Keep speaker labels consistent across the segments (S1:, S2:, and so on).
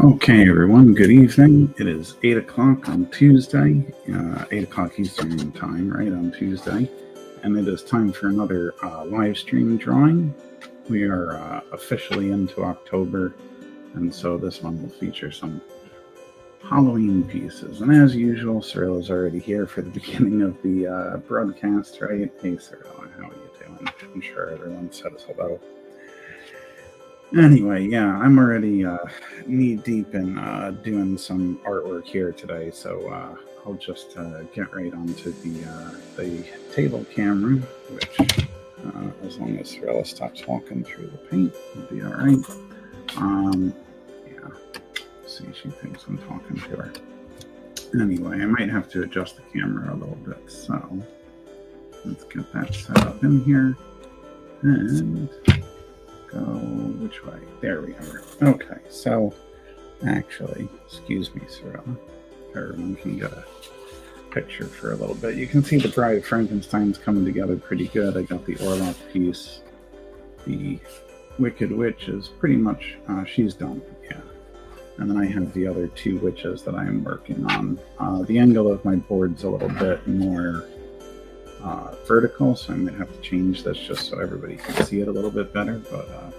S1: Okay, everyone, good evening. It is 8 o'clock on Tuesday, 8 o'clock Eastern Time, right, on Tuesday. And it is time for another live stream drawing. We are officially into October, and so this one will feature some Halloween pieces. And as usual, Cyril is already here for the beginning of the broadcast, right? Hey, Cyril, how are you doing? I'm sure everyone said us hello. Anyway, yeah, I'm already knee deep in doing some artwork here today, so I'll just get right onto the table camera, which as long as Cirilla stops walking through the paint, will be all right. Yeah, see, she thinks I'm talking to her. Anyway, I might have to adjust the camera a little bit, so let's get that set up in here and go which way? There we are. Okay, so actually, excuse me, Cyrilla. Everyone can get a picture for a little bit. You can see the Bride of Frankenstein's coming together pretty good. I got the Orloff piece. The Wicked Witch is pretty much, she's done, yeah. And then I have the other two witches that I am working on. The angle of my board's a little bit more vertical, so I might have to change this just so everybody can see it a little bit better, but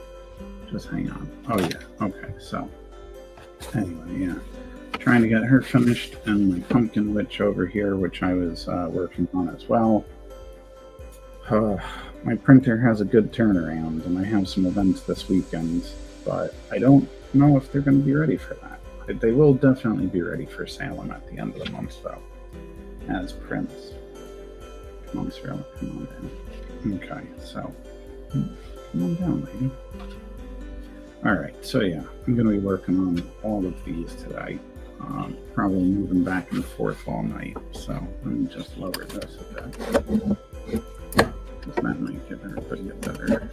S1: just hang on. Oh yeah, okay, so anyway, yeah, trying to get her finished, and my Pumpkin Witch over here, which I was working on as well. My printer has a good turnaround, and I have some events this weekend, but I don't know if they're going to be ready for that. They will definitely be ready for Salem at the end of the month, though, as prints. Come on, Cyrilla, come on down. Okay, so come on down, lady. Alright, so yeah, I'm going to be working on all of these today. Probably moving back and forth all night, so let me just lower this a bit. Because that might give everybody a better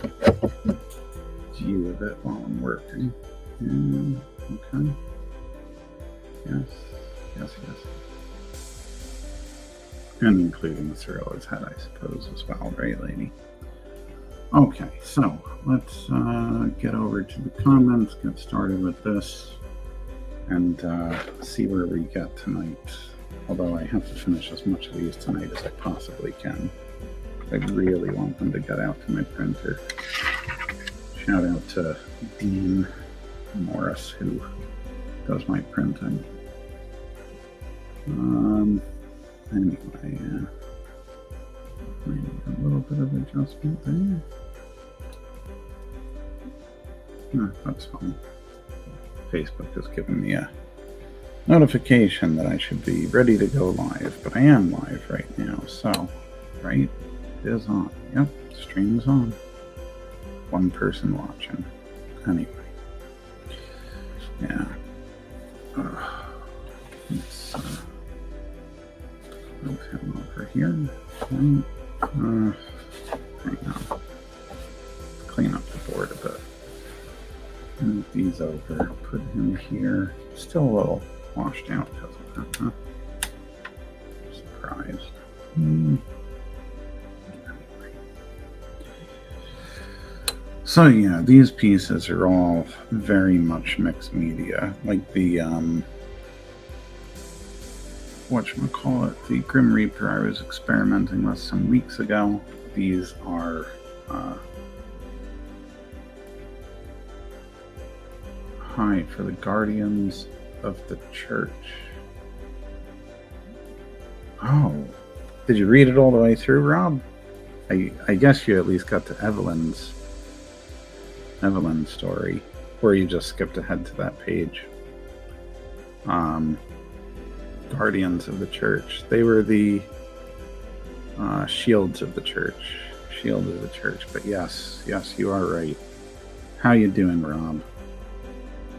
S1: view of it while I'm working. And, okay. Yes. And including Cyrilla's head, I suppose, as well, right, lady? Okay, so let's get over to the comments, get started with this, and see where we get tonight. Although I have to finish as much of these tonight as I possibly can. I really want them to get out to my printer. Shout out to Dean Morris, who does my printing. Anyway, yeah. Maybe a little bit of adjustment there. No, that's fine. Facebook is giving me a notification that I should be ready to go live, but I am live right now, so, right? It is on. Yep, stream is on. One person watching. Anyway. Yeah. Let's move him over here. Okay. Hang on. Clean up the board a bit. Move these over. Put him here. Still a little washed out because of that, huh? Surprised. Anyway. So yeah, these pieces are all very much mixed media. Like the whatchamacallit, the Grim Reaper I was experimenting with some weeks ago. These are for the Guardians of the Church. Oh, did you read it all the way through, Rob? I guess you at least got to Evelyn's story, or you just skipped ahead to that page. Guardians of the Church. They were the shields of the church. Shield of the church. But yes, you are right. How you doing, Rob?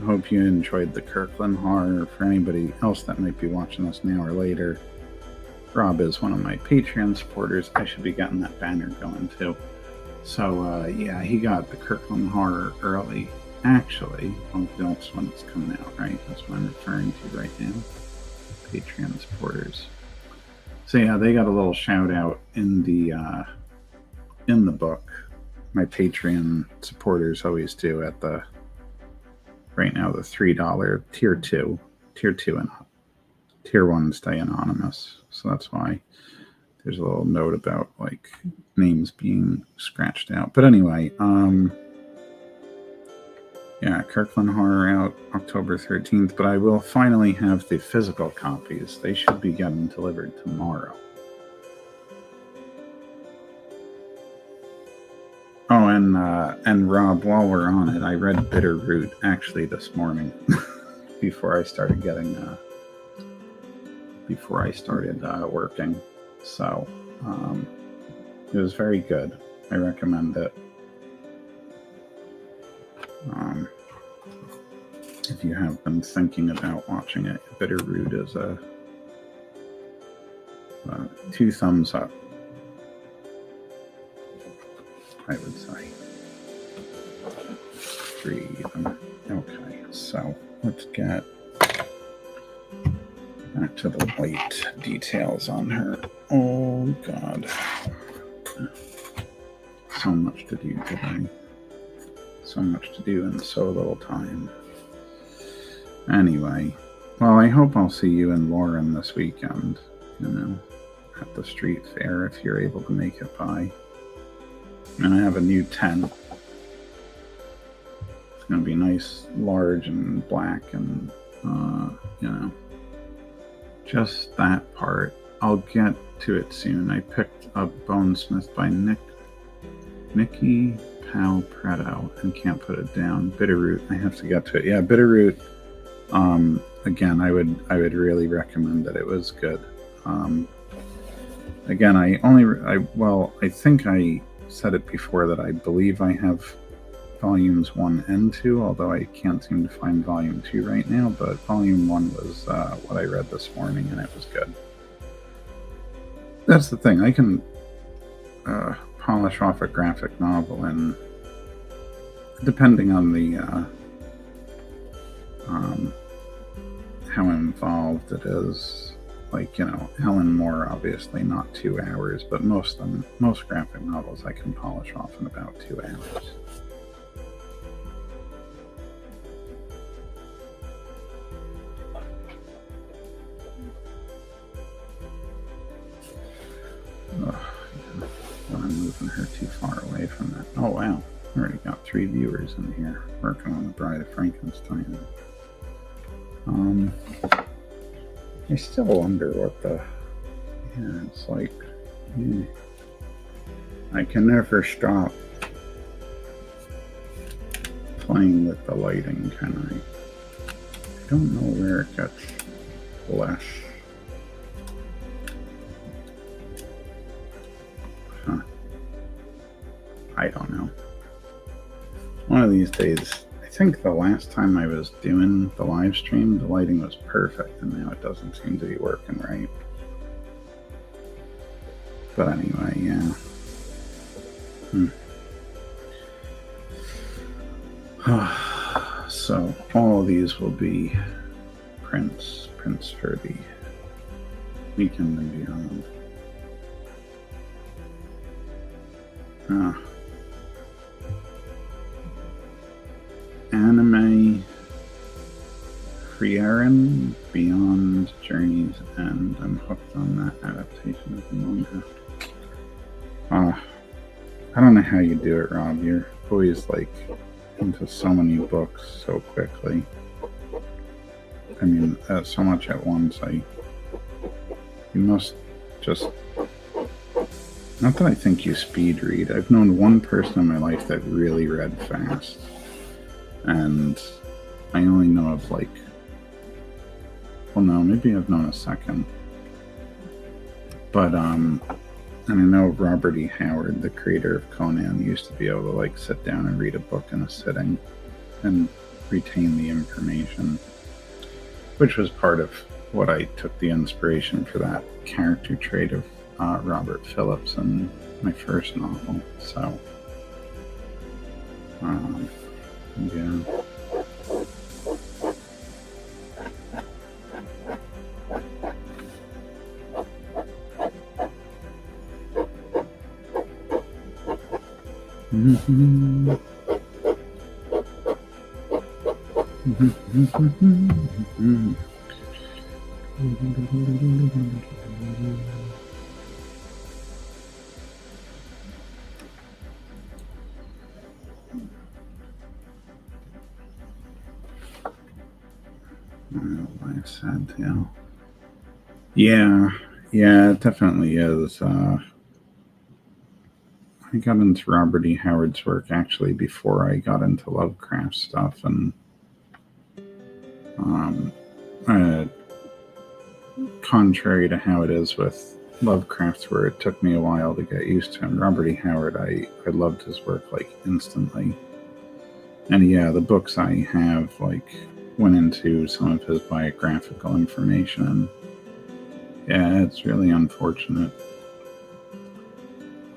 S1: I hope you enjoyed the Kirkland horror. For anybody else that might be watching us now or later, Rob is one of my Patreon supporters. I should be getting that banner going too. So yeah, he got the Kirkland horror early. Actually, well, that's when it's coming out, right? That's what I'm referring to right now. Patreon supporters. So yeah, they got a little shout out in the book. My Patreon supporters always do at the right now the $3 tier 2 and up. Tier 1 stay anonymous, so that's why there's a little note about like names being scratched out. But anyway, yeah, Kirkland Horror out October 13th, but I will finally have the physical copies. They should be getting delivered tomorrow. Oh, and Rob, while we're on it, I read Bitterroot actually this morning before I started working. So it was very good. I recommend it. If you have been thinking about watching it, Bitterroot is a 2 thumbs up, I would say. 3 even. Okay, so let's get back to the white details on her. Oh God. So much to do today. So much to do in so little time. Anyway, well, I hope I'll see you in Lauren this weekend, at the street fair if you're able to make it by. And I have a new tent. It's going to be nice, large, and black, and, just that part. I'll get to it soon. I picked up Bonesmith by Nikki Palpretto and can't put it down. Bitterroot, I have to get to it. Yeah, Bitterroot. Again, I would really recommend it. It was good. Again, I think I said it before that I believe I have volumes 1 and 2, although I can't seem to find volume 2 right now, but volume 1 was what I read this morning, and it was good. That's the thing. I can polish off a graphic novel, and depending on the how involved it is, like, Alan Moore, obviously not 2 hours, but most graphic novels I can polish off in about 2 hours. I'm moving her too far away from that. Oh wow, I already got 3 viewers in here working on The Bride of Frankenstein. I still wonder what it's like. I can never stop playing with the lighting, can I? I don't know where it gets less. I don't know. One of these days, I think the last time I was doing the live stream, the lighting was perfect, and now it doesn't seem to be working right. But anyway, yeah. So all of these will be prints for the weekend and beyond. Anime Frieren Beyond Journey's End. I'm hooked on that adaptation of the manga. I don't know how you do it, Rob. You're always like into so many books so quickly. I mean, so much at once. You must just. Not that I think you speed read. I've known one person in my life that really read fast. And I only know of like, well, no, maybe I've known a second. But, and I know Robert E. Howard, the creator of Conan, used to be able to like sit down and read a book in a sitting and retain the information, which was part of what I took the inspiration for that character trait of Robert Phillips in my first novel. So, yeah. Life sad tale. Yeah, it definitely is. I got into Robert E. Howard's work actually before I got into Lovecraft stuff, and uh, contrary to how it is with Lovecraft, where it took me a while to get used to him, Robert E. Howard, I loved his work like instantly. And yeah, the books I have like went into some of his biographical information, and yeah, it's really unfortunate.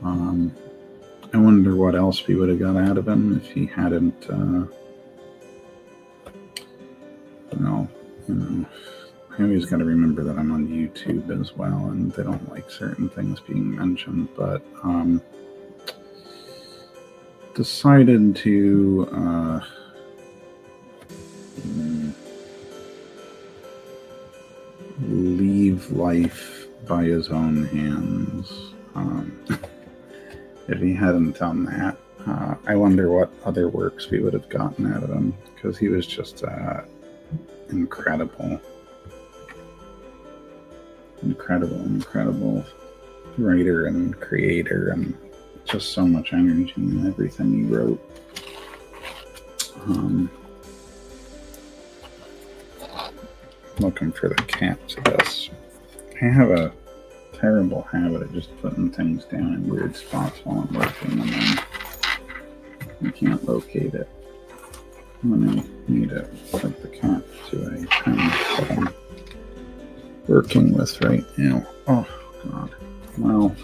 S1: I wonder what else we would have got out of him if he hadn't, I always got to remember that I'm on YouTube as well, and they don't like certain things being mentioned, but decided to leave life by his own hands. If he hadn't done that, I wonder what other works we would have gotten out of him, because he was just incredible writer and creator, and just so much energy in everything he wrote. Looking for the cat to this. I have a terrible habit of just putting things down in weird spots while I'm working, and then I can't locate it when I need it. Like the cat to a pen that I'm working with right now. Oh god. Well,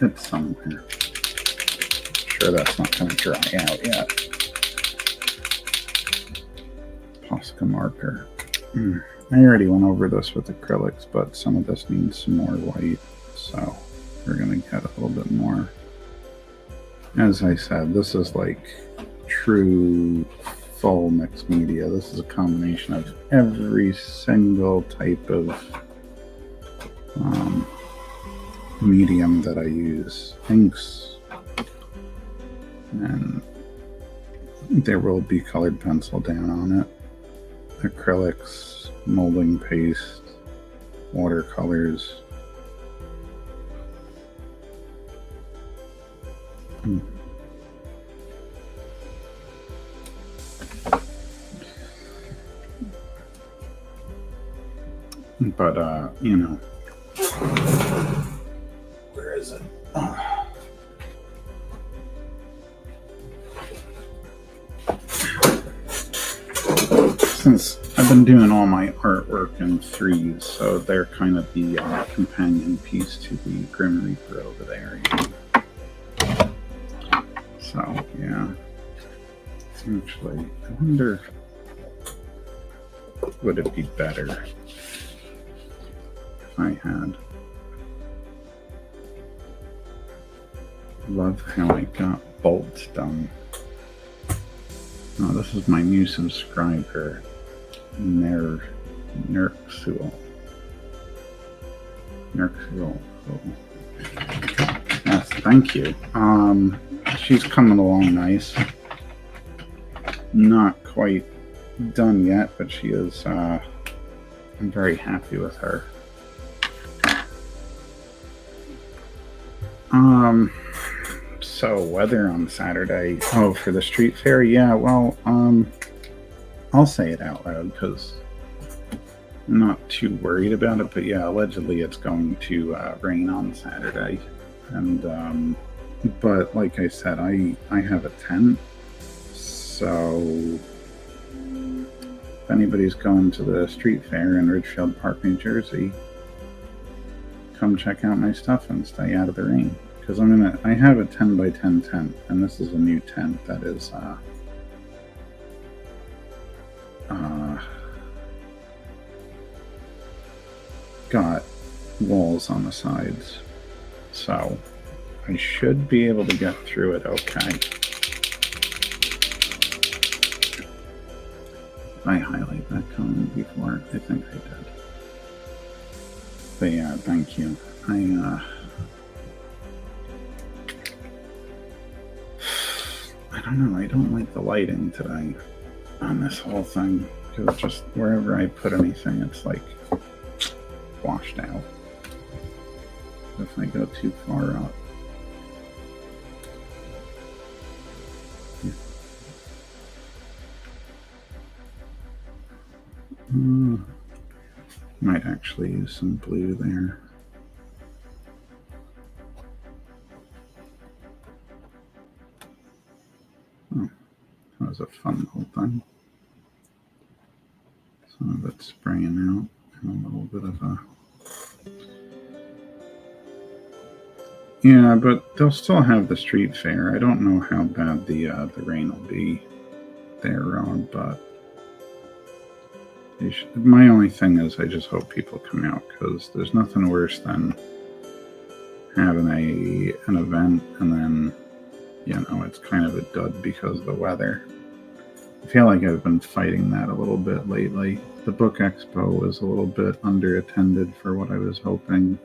S1: it's somewhere. Sure, that's not going to dry out yet. Posca marker. I already went over this with acrylics, but some of this needs some more white, so we're going to get a little bit more. As I said, this is like true full mixed media. This is a combination of every single type of medium that I use. Inks, and there will be colored pencil down on it, acrylics, molding paste, watercolors. But where is it? Since I've been doing all my artwork in threes, so they're kind of the companion piece to the Grim Reaper over there. So, yeah. Actually, I wonder, would it be better if I had... Love how I got bolts done. Oh, this is my new subscriber, Nerksul. Yes, thank you. She's coming along nice. Not quite done yet, but she is. I'm very happy with her. So weather on Saturday. Oh, for the street fair? Yeah, well, I'll say it out loud because I'm not too worried about it, but yeah, allegedly it's going to rain on Saturday. And but like I said, I have a tent, so if anybody's going to the street fair in Ridgefield Park, New Jersey, come check out my stuff and stay out of the rain. Because I have a 10 by 10 tent, and this is a new tent that is got walls on the sides, so I should be able to get through it okay. I highlight that comment before? I think I did. But yeah, thank you. I don't know. I don't like the lighting today on this whole thing, because just wherever I put anything, it's like washed out if I go too far up. Might actually use some blue there. Oh, that was a fun little thing. Some of it spraying out and a little bit of a... Yeah, but they'll still have the street fair. I don't know how bad the rain will be there, Ron, but my only thing is I just hope people come out, because there's nothing worse than having an event and then, you know, it's kind of a dud because of the weather. I feel like I've been fighting that a little bit lately. The book expo was a little bit underattended for what I was hoping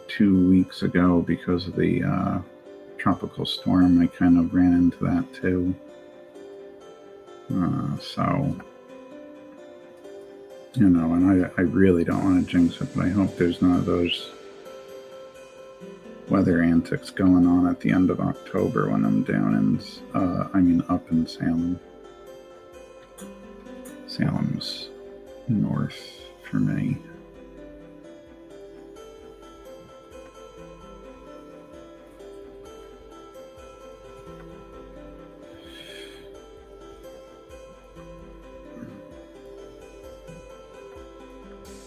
S1: 2 weeks ago because of the tropical storm. I kind of ran into that too. So, you know, and I really don't want to jinx it, but I hope there's none of those weather antics going on at the end of October when I'm down in, up in Salem. Salem's north for me.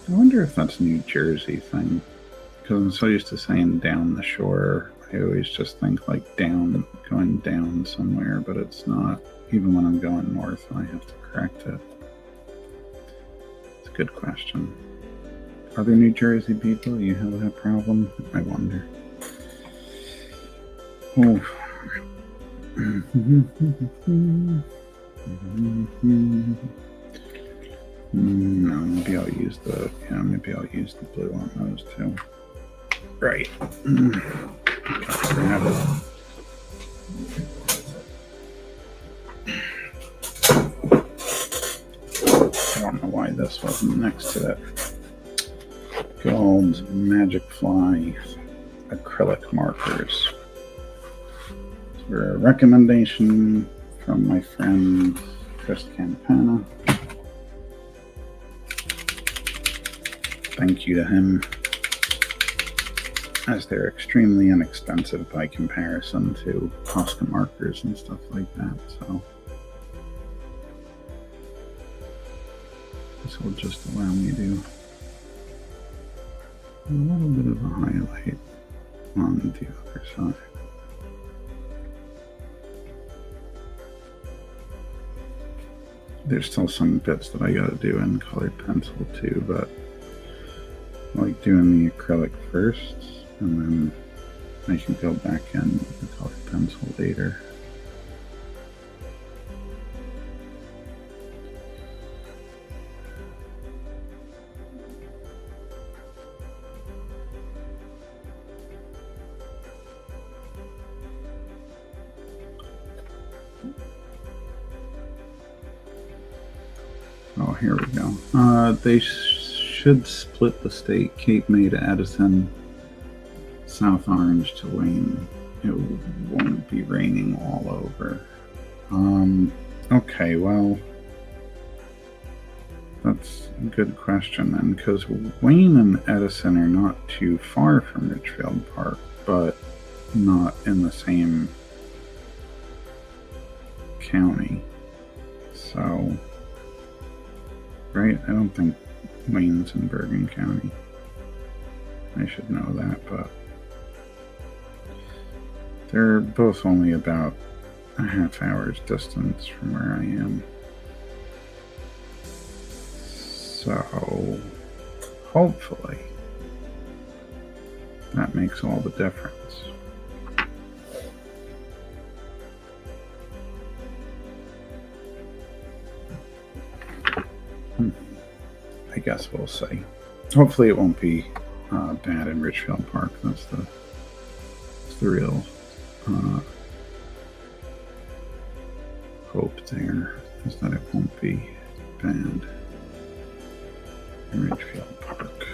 S1: I wonder if that's a New Jersey thing, because I'm so used to saying down the shore. I always just think like down, going down somewhere, but it's not. Even when I'm going north, I have to correct it. It's a good question. Other New Jersey people, you have that problem? I wonder. Oh. No, maybe I'll use the blue on those too. Right. Grab it. I don't know why this wasn't next to that. Gold Magic Fly acrylic markers. For a recommendation from my friend Chris Campana. Thank you to him, as they're extremely inexpensive by comparison to Posca markers and stuff like that. So this will just allow me to do a little bit of a highlight on the other side. There's still some bits that I gotta do in colored pencil too, but I like doing the acrylic first, and then I can go back in with the colored pencil later. Oh, here we go. They should split the state. Cape May to Edison, South Orange to Wayne. It won't be raining all over. Okay, well, that's a good question then, because Wayne and Edison are not too far from Richfield Park, but not in the same county. So, right? I don't think Wayne's in Bergen County. I should know that, but they're both only about a half hour's distance from where I am. So, hopefully, that makes all the difference. guess we'll see. Hopefully it won't be bad in Richfield Park. That's the real hope there, is that it won't be bad in Richfield Park.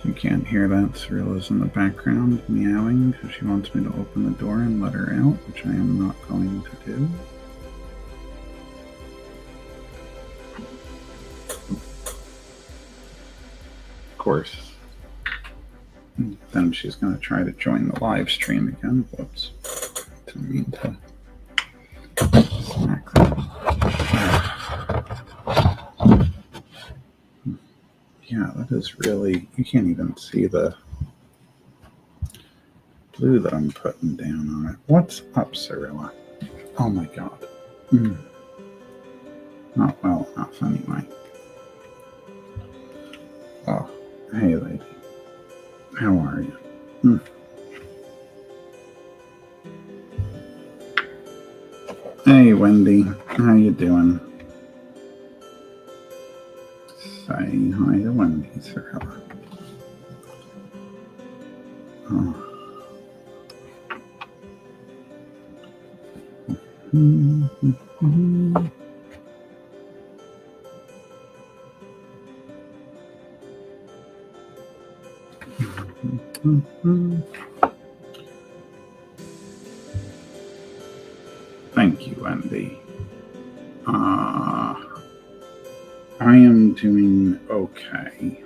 S1: You can't hear that. Cyrilla's in the background meowing because she wants me to open the door and let her out, which I am not going to do. Of course. Then she's going to try to join the live stream again. Whoops. Didn't mean to smack that. Yeah, that is really, you can't even see the blue that I'm putting down on it. What's up, Cyrilla? Oh my god. Not well enough anyway. Oh, hey lady. How are you? Hey Wendy, how you doing? Say hi to Wendy, Cyrilla. Oh. Thank you, Wendy. I am doing okay.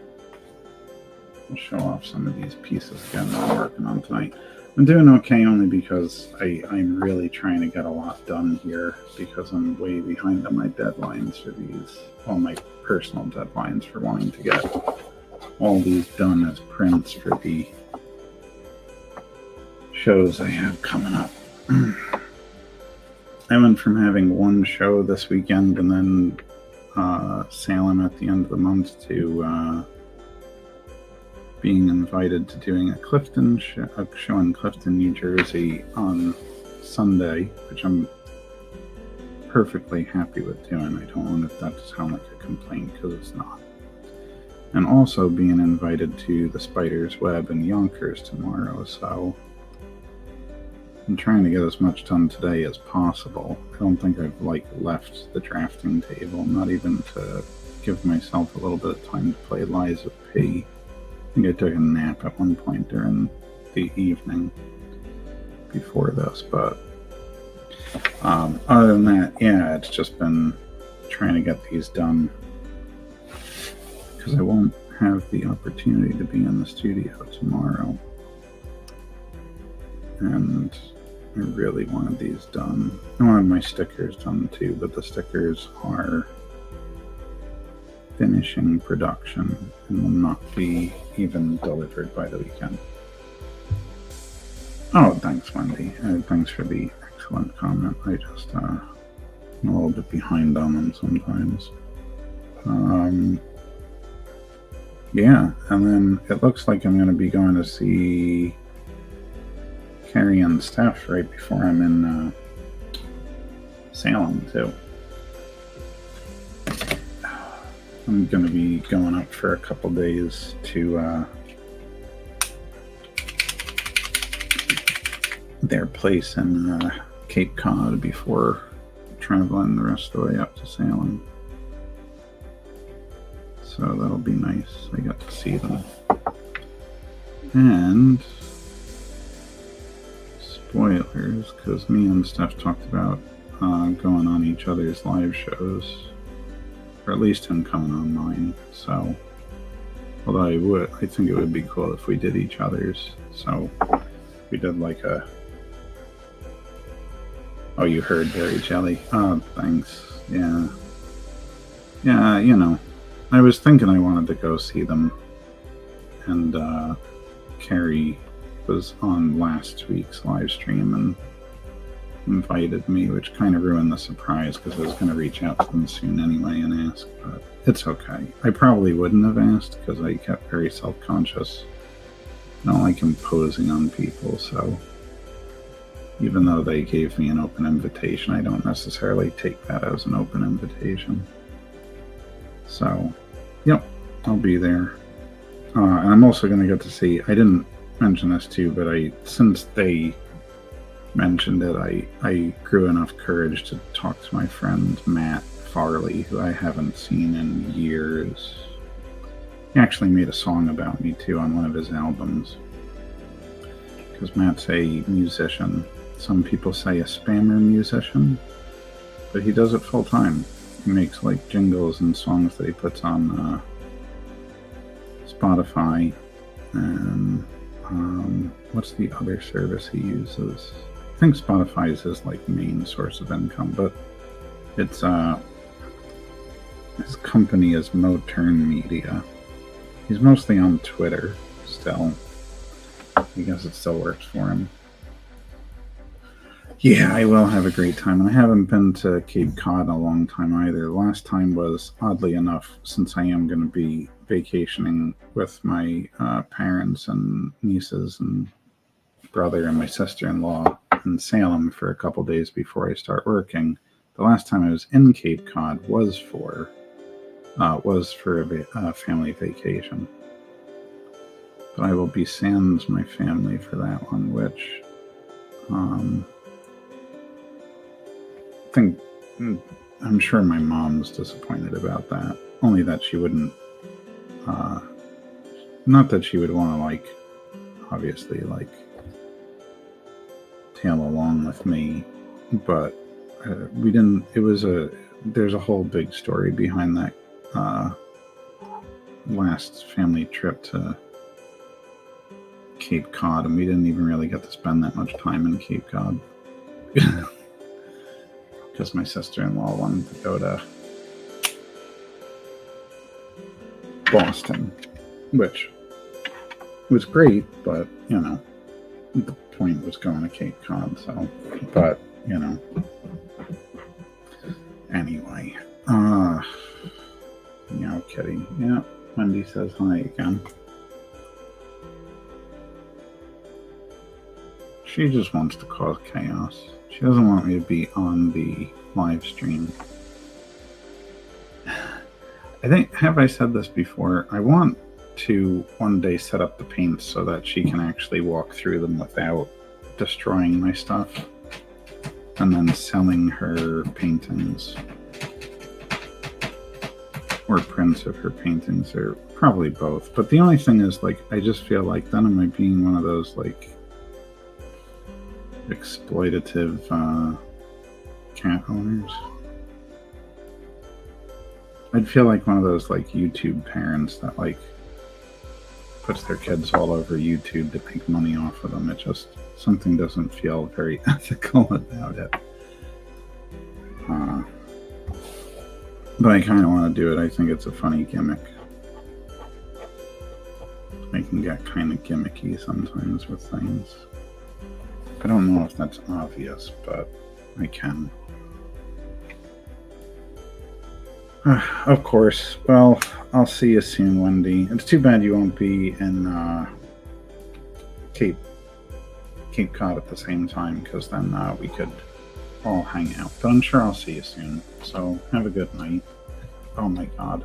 S1: I'll show off some of these pieces again that I'm working on tonight. I'm doing okay only because I'm really trying to get a lot done here because I'm way behind on my deadlines for these, well, my personal deadlines for wanting to get all these done as prints for the shows I have coming up. I went from having one show this weekend and then Salem at the end of the month to being invited to doing a show in Clifton, New Jersey on Sunday, which I'm perfectly happy with doing. I don't want that to sound like a complaint because it's not. And also being invited to the Spider's Web in Yonkers tomorrow, so I'm trying to get as much done today as possible. I don't think I've left the drafting table, not even to give myself a little bit of time to play Lies of P. I think I took a nap at one point during the evening before this, but other than that, yeah, it's just been trying to get these done because I won't have the opportunity to be in the studio tomorrow. And I really wanted these done. I wanted my stickers done too, but the stickers are finishing production and will not be even delivered by the weekend. Oh, thanks, Wendy. Thanks for the excellent comment. I just I'm a little bit behind on them sometimes. Yeah, and then it looks like I'm going to be going to see Carrie and Steph right before I'm in Salem too. I'm going to be going up for a couple days to their place in Cape Cod before traveling the rest of the way up to Salem. So that'll be nice. I got to see them. And spoilers, because me and Steph talked about going on each other's live shows, or at least him coming on mine. So, although I think it would be cool if we did each other's. So we did like a. Oh, you heard Berry Jelly. Oh, thanks. Yeah. Yeah, you know, I was thinking I wanted to go see them, and Carrie was on last week's live stream, and invited me, which kind of ruined the surprise because I was going to reach out to them soon anyway and ask, but it's okay. I probably wouldn't have asked because I kept very self-conscious. I don't like imposing on people, so even though they gave me an open invitation, I don't necessarily take that as an open invitation. So, yep, I'll be there. And I'm also going to get to see, I didn't mention this too, but since they mentioned it, I grew enough courage to talk to my friend Matt Farley, who I haven't seen in years. He actually made a song about me too on one of his albums, because Matt's a musician. Some people say a spammer musician, but he does it full time. He makes like jingles and songs that he puts on Spotify, and what's the other service he uses? I think Spotify is his like main source of income, but it's his company is Moturn Media. He's mostly on Twitter still. I guess it still works for him. Yeah, I will have a great time. And I haven't been to Cape Cod in a long time either. The last time was, oddly enough, since I am going to be vacationing with my parents and nieces and brother and my sister-in-law in Salem for a couple days before I start working. The last time I was in Cape Cod was for a family vacation. But I will be sans my family for that one, which I'm sure my mom's disappointed about that. Only that she wouldn't, not that she would want to, like, obviously, like, tail along with me, but we didn't, there's a whole big story behind that last family trip to Cape Cod, and we didn't even really get to spend that much time in Cape Cod. Because my sister-in-law wanted to go to Boston, which was great, but, you know, the point was going to Cape Cod, so, but, you know, anyway, meow kitty, yeah, Wendy says hi again. She just wants to cause chaos. She doesn't want me to be on the live stream. I think, have I said this before? I want to one day set up the paints so that she can actually walk through them without destroying my stuff, and then selling her paintings or prints of her paintings, or probably both. But the only thing is, like, I just feel like then am I being one of those, like, exploitative cat owners? I'd feel like one of those, like, YouTube parents that, like, puts their kids all over YouTube to make money off of them. It just, something doesn't feel very ethical about it. But I kind of want to do it. I think it's a funny gimmick. I can get kind of gimmicky sometimes with things. I don't know if that's obvious, but I can. Of course. Well, I'll see you soon, Wendy. It's too bad you won't be in Cape Cod at the same time, because then we could all hang out. But I'm sure I'll see you soon. So have a good night. Oh my God.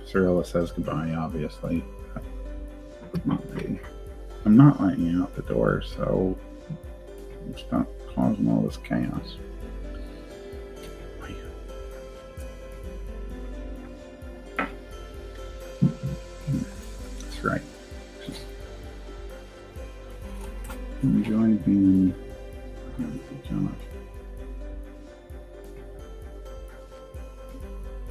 S1: Cirilla says goodbye, obviously. I'm not letting you out the door, so stop causing all this chaos. That's right. Just enjoy being. Oh my God.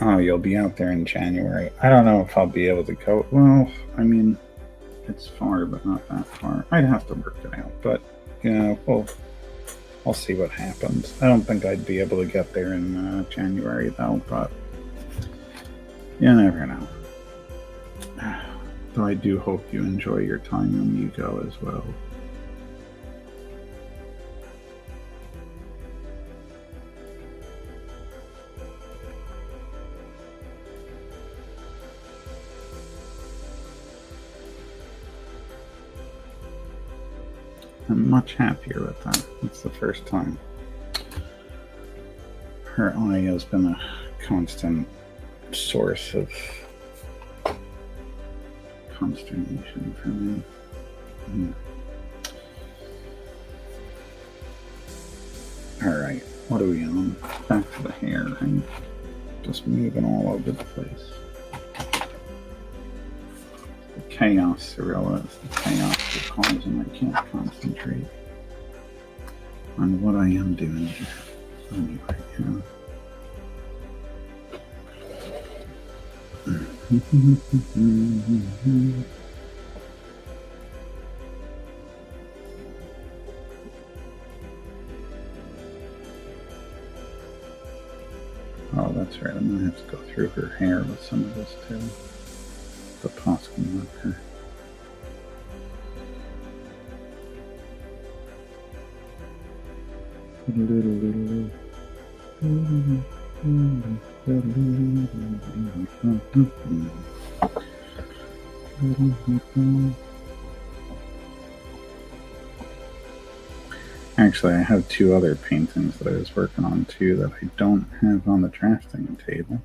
S1: Oh, you'll be out there in January. I don't know if I'll be able to go. Well, I mean, it's far, but not that far. I'd have to work it out, but, you know, I'll see what happens. I don't think I'd be able to get there in January, though, but you never know. Though I do hope you enjoy your time when you go as well. I'm much happier with that. It's the first time. Her eye has been a constant source of consternation for me. Alright, what are we on? Back to the hair, right? Just moving all over the place. The chaos, Cirilla, is the chaos that causes and I can't concentrate on what I am doing here. Anyway, oh, that's right. I'm gonna have to go through her hair with some of this too. The Posca marker. Actually, I have two other paintings that I was working on too that I don't have on the drafting table.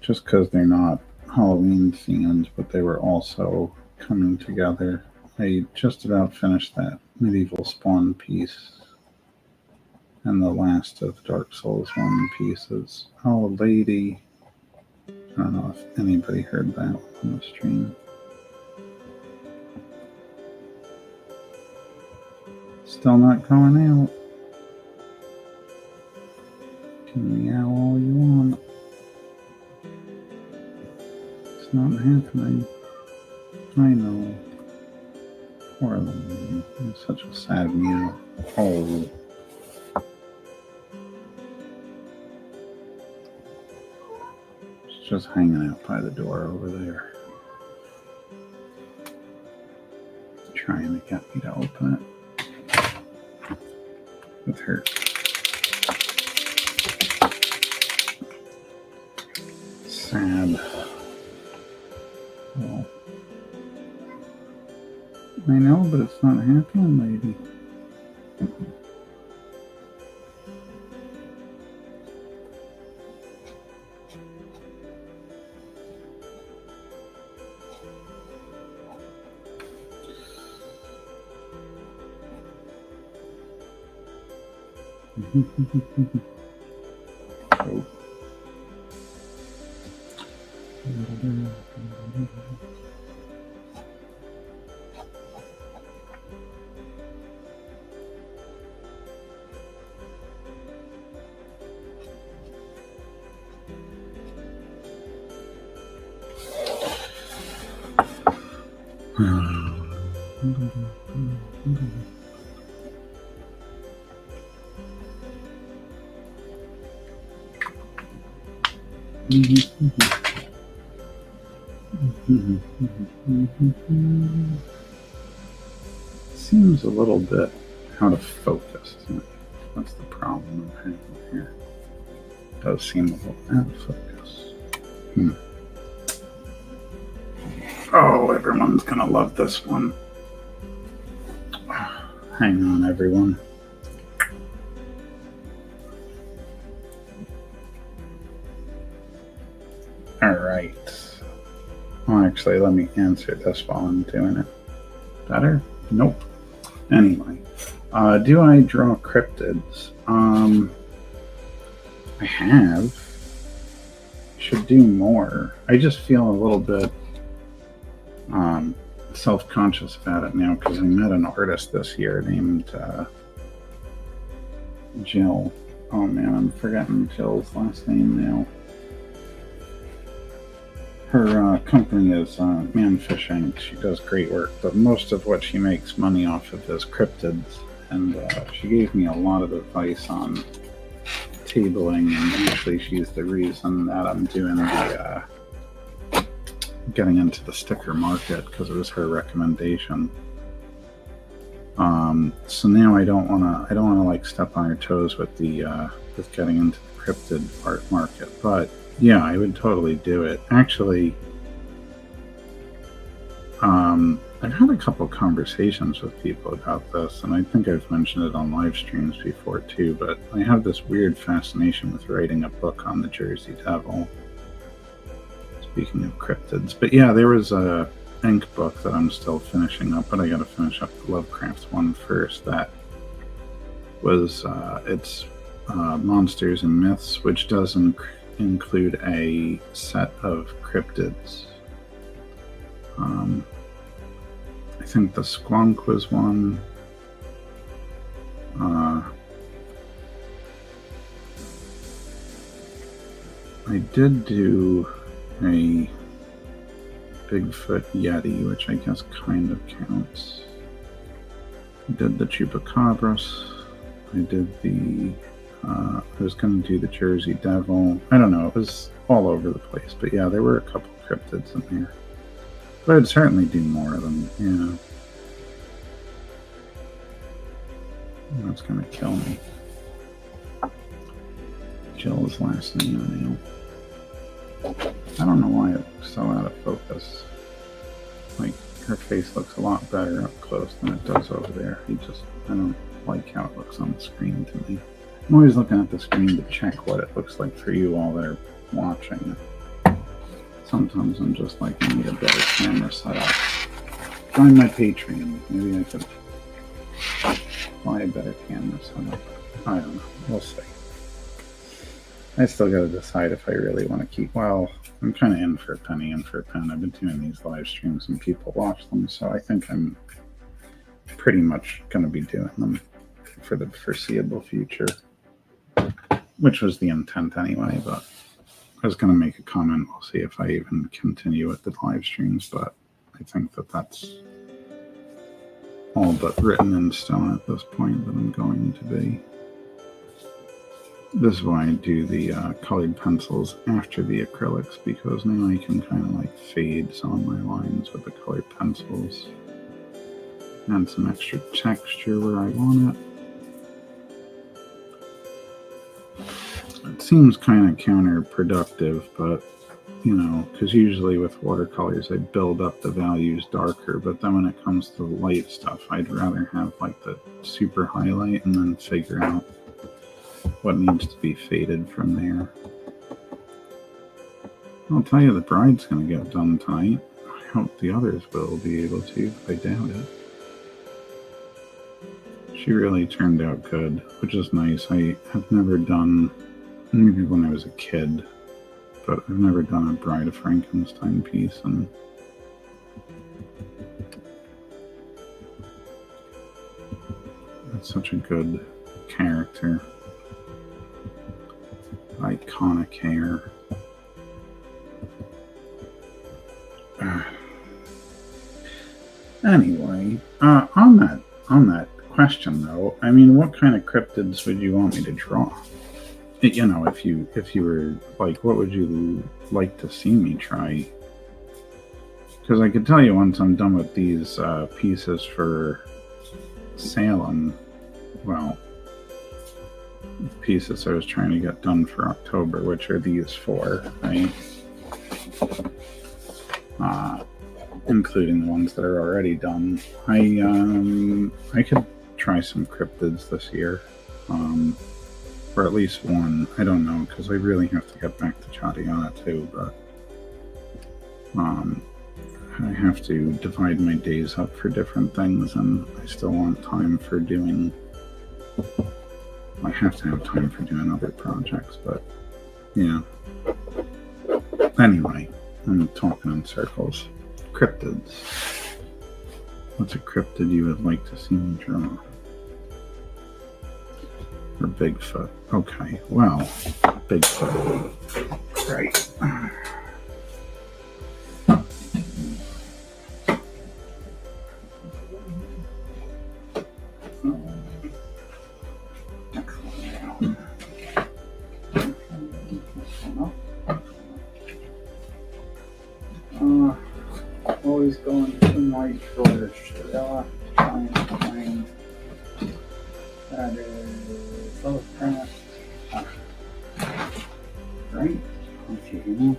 S1: Just because they're not Halloween themed, but they were also coming together. I just about finished that Medieval Spawn piece and the last of Dark Souls 1 pieces. Oh, Lady. I don't know if anybody heard that on the stream. Still not going out. You can meow all you want. It's not happening. I know. Poor Lady. It's such a sad meal. Oh. She's just hanging out by the door over there. Trying to get me to open it. With her sad. Well, I know, but it's not happening, lady. Oh. Seems a little bit out of focus to me. That's the problem I'm having here. It does seem a little out of focus. Oh, everyone's gonna love this one. Hang on, everyone. Alright. Well, actually, let me answer this while I'm doing it. Better? Nope. Anyway, do I draw cryptids? I have. Should do more. I just feel a little bit self-conscious about it now because I met an artist this year named Jill. Oh man, I'm forgetting Jill's last name now. Her company is Man Fishing. She does great work, but most of what she makes money off of is cryptids. And she gave me a lot of advice on tabling, and actually she's the reason that I'm doing the getting into the sticker market because it was her recommendation. So now I don't want to like step on her toes with the with getting into the cryptid art market, but yeah, I would totally do it. Actually, I've had a couple conversations with people about this, and I think I've mentioned it on live streams before too, but I have this weird fascination with writing a book on the Jersey Devil. Speaking of cryptids. But yeah, there was a ink book that I'm still finishing up, but I gotta finish up the Lovecraft one first. That was, it's Monsters and Myths, which does include a set of cryptids. I think the Squonk was one. I did do a Bigfoot Yeti, which I guess kind of counts. I did the Chupacabras. I did the, I was going to do the Jersey Devil. I don't know, it was all over the place. But yeah, there were a couple cryptids in there. But I'd certainly do more of them, yeah. That's going to kill me. Jill's last name, I don't know why it looks so out of focus. Like, her face looks a lot better up close than it does over there. I don't like how it looks on the screen to me. I'm always looking at the screen to check what it looks like for you all that are watching. Sometimes I'm just like, I need a better camera setup. Join my Patreon. Maybe I could buy a better camera setup. I don't know. We'll see. I still got to decide if I really want to keep... Well, I'm kind of in for a penny, in for a pen. I've been doing these live streams and people watch them, so I think I'm pretty much going to be doing them for the foreseeable future, which was the intent anyway, but I was going to make a comment. We'll see if I even continue with the live streams, but I think that that's all but written in stone at this point that I'm going to be. This is why I do the colored pencils after the acrylics, because now I can kind of like fade some of my lines with the colored pencils. Add some extra texture where I want it. It seems kind of counterproductive, but you know, because usually with watercolors I build up the values darker, but then when it comes to light stuff, I'd rather have like the super highlight and then figure out what needs to be faded from there. I'll tell you, the bride's going to get done tonight. I hope the others will be able to, but I doubt it. She really turned out good, which is nice. I have never done, maybe when I was a kid, but I've never done a Bride of Frankenstein piece, and it's such a good character. Iconic hair. Anyway, on that question though, I mean, what kind of cryptids would you want me to draw? You know, if you were like, what would you like to see me try? Because I could tell you once I'm done with these pieces for Salem, well, pieces I was trying to get done for October, which are these four, right? Including the ones that are already done. I could try some cryptids this year, or at least one. I don't know, because I really have to get back to Chadiana too, but I have to divide my days up for different things, and I still want time for doing... I have to have time for doing other projects, but yeah. Anyway, I'm talking in circles. Cryptids. What's a cryptid you would like to see me draw? Or Bigfoot. Okay, well, Bigfoot. Right. Always going too light shortish. Trying to find that is Lovecraft. Right? Okay.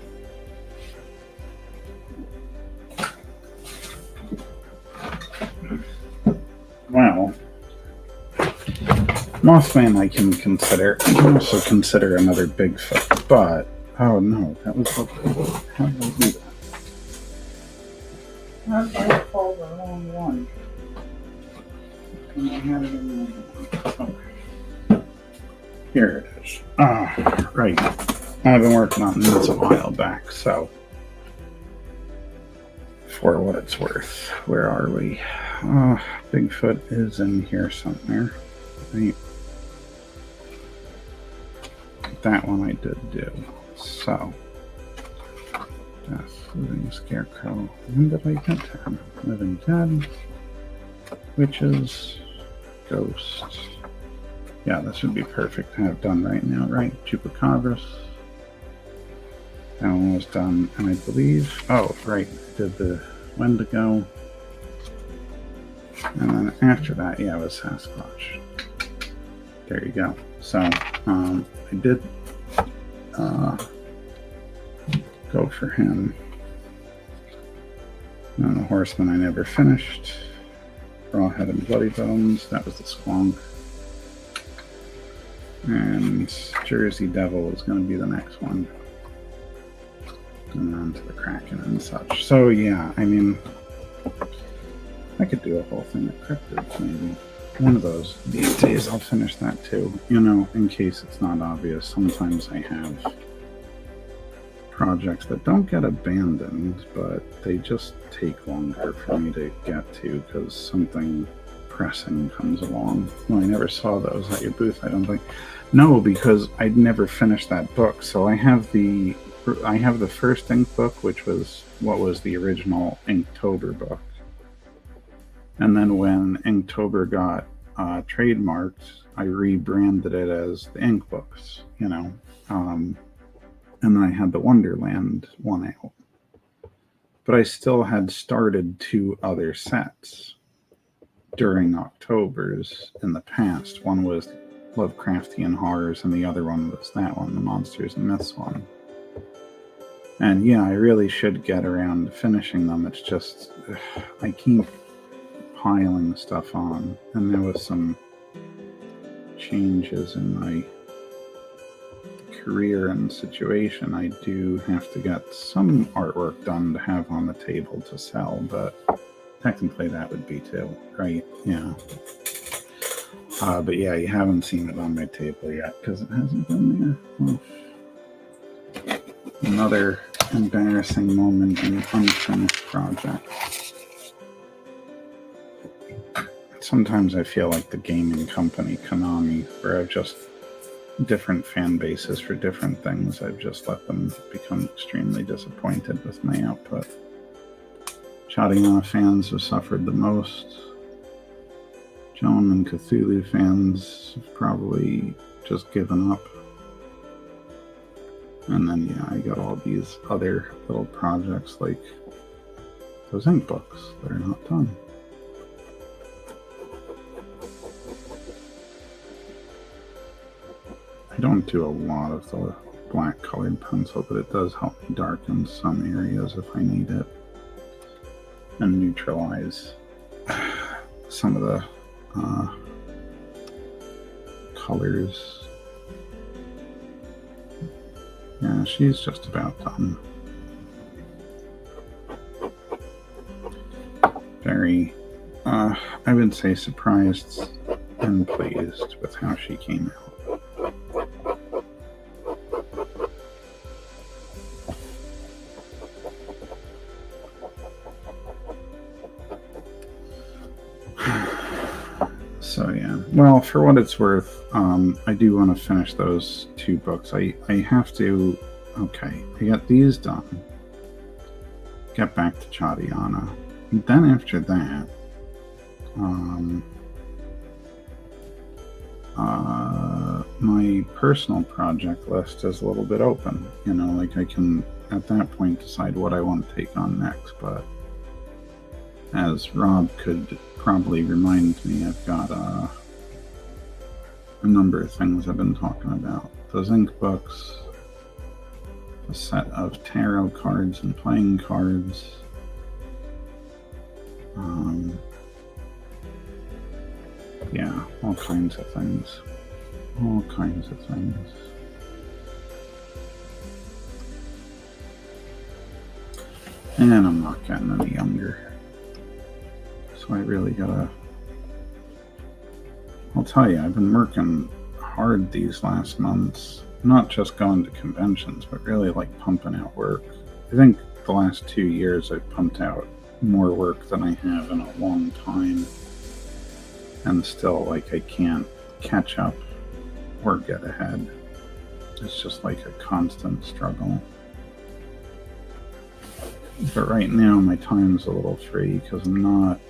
S1: Mothman I can consider. I can also consider another Bigfoot, but oh no, that was lovely. How did I do that? How did I call the wrong one? And I had it in the wrong one. Okay. Here it is. Right. I've been working on this a while back, so for what it's worth, where are we? Bigfoot is in here somewhere. Right. That one I did do. So, Death, Living Scarecrow. When did I get him? Living Dead, Witches, Ghosts. Yeah, this would be perfect to have done right now, right? Chupacabras. That one was done, and I believe, oh, right, I did the Wendigo. And then after that, yeah, it was Sasquatch. There you go. So, I did go for him. And the Horseman I never finished. Rawhead and Bloody Bones, that was the Squonk. And Jersey Devil is going to be the next one. And on to the Kraken and such. So yeah, I mean, I could do a whole thing of cryptids, maybe. One of those. These days I'll finish that too. You know, in case it's not obvious, sometimes I have projects that don't get abandoned, but they just take longer for me to get to because something pressing comes along. Well, I never saw those at your booth, I don't think. No, because I'd never finished that book. So I have the first ink book, which was what was the original Inktober book. And then when Inktober got trademarked, I rebranded it as the Ink Books, you know. And then I had the Wonderland one out. But I still had started 2 other sets during October's in the past. One was Lovecraftian Horrors, and the other one was that one, the Monsters and Myths one. And yeah, I really should get around to finishing them. It's just, I keep piling stuff on. And there was some changes in my career and situation. I do have to get some artwork done to have on the table to sell, but technically that would be too, right? Yeah. But yeah, you haven't seen it on my table yet because it hasn't been there. Oh. Another embarrassing moment in unfinished project. Sometimes I feel like the gaming company Konami, where I've just different fan bases for different things. I've just let them become extremely disappointed with my output. Chadiana fans have suffered the most. Gentleman Cthulhu fans have probably just given up. And then, yeah, I got all these other little projects like those ink books that are not done. I don't do a lot of the black colored pencil, but it does help me darken some areas if I need it and neutralize some of the colors. Yeah, she's just about done. Very, I would say surprised and pleased with how she came out. So yeah, well, for what it's worth, I do want to finish those 2 books. I have to, okay, I got these done, get back to Chadiana, and then after that, my personal project list is a little bit open, you know, like I can, at that point, decide what I want to take on next, but as Rob could probably remind me, I've got a number of things I've been talking about. Those ink books, a set of tarot cards and playing cards, Yeah, all kinds of things. All kinds of things. And I'm not getting any younger. So I really gotta... I'll tell you, I've been working hard these last months. Not just going to conventions, but really like pumping out work. I think the last 2 years I've pumped out more work than I have in a long time. And still, like, I can't catch up or get ahead. It's just like a constant struggle. But right now, my time's a little free because I'm not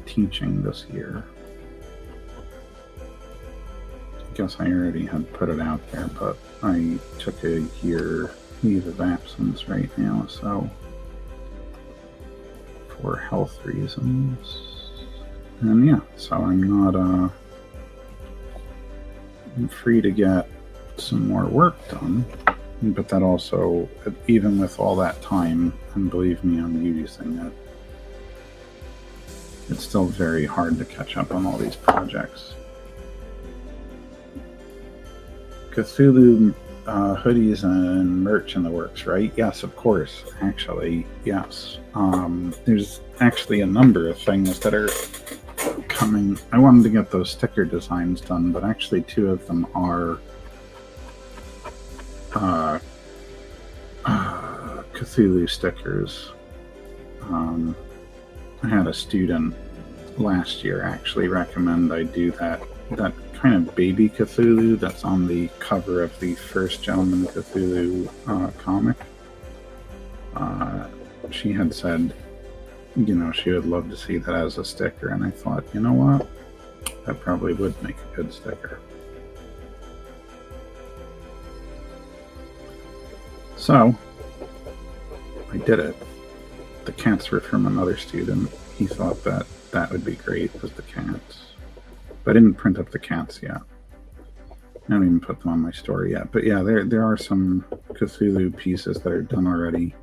S1: teaching this year. I guess I already had put it out there, but I took a year leave of absence right now, so for health reasons. And yeah, so I'm not, I'm free to get some more work done, but that also, even with all that time, and believe me, I'm using it, it's still very hard to catch up on all these projects. Cthulhu hoodies and merch in the works, right? Yes, of course. Actually, yes. There's actually a number of things that are coming. I wanted to get those sticker designs done, but actually 2 of them are Cthulhu stickers. I had a student last year actually recommend I do that kind of baby Cthulhu that's on the cover of the first Gentleman Cthulhu comic. She had said, you know, she would love to see that as a sticker, and I thought, you know what, that probably would make a good sticker. So I did it. The cats were from another student. He thought that that would be great with the cats. But I didn't print up the cats yet. I haven't even put them on my store yet. But yeah, there are some Cthulhu pieces that are done already.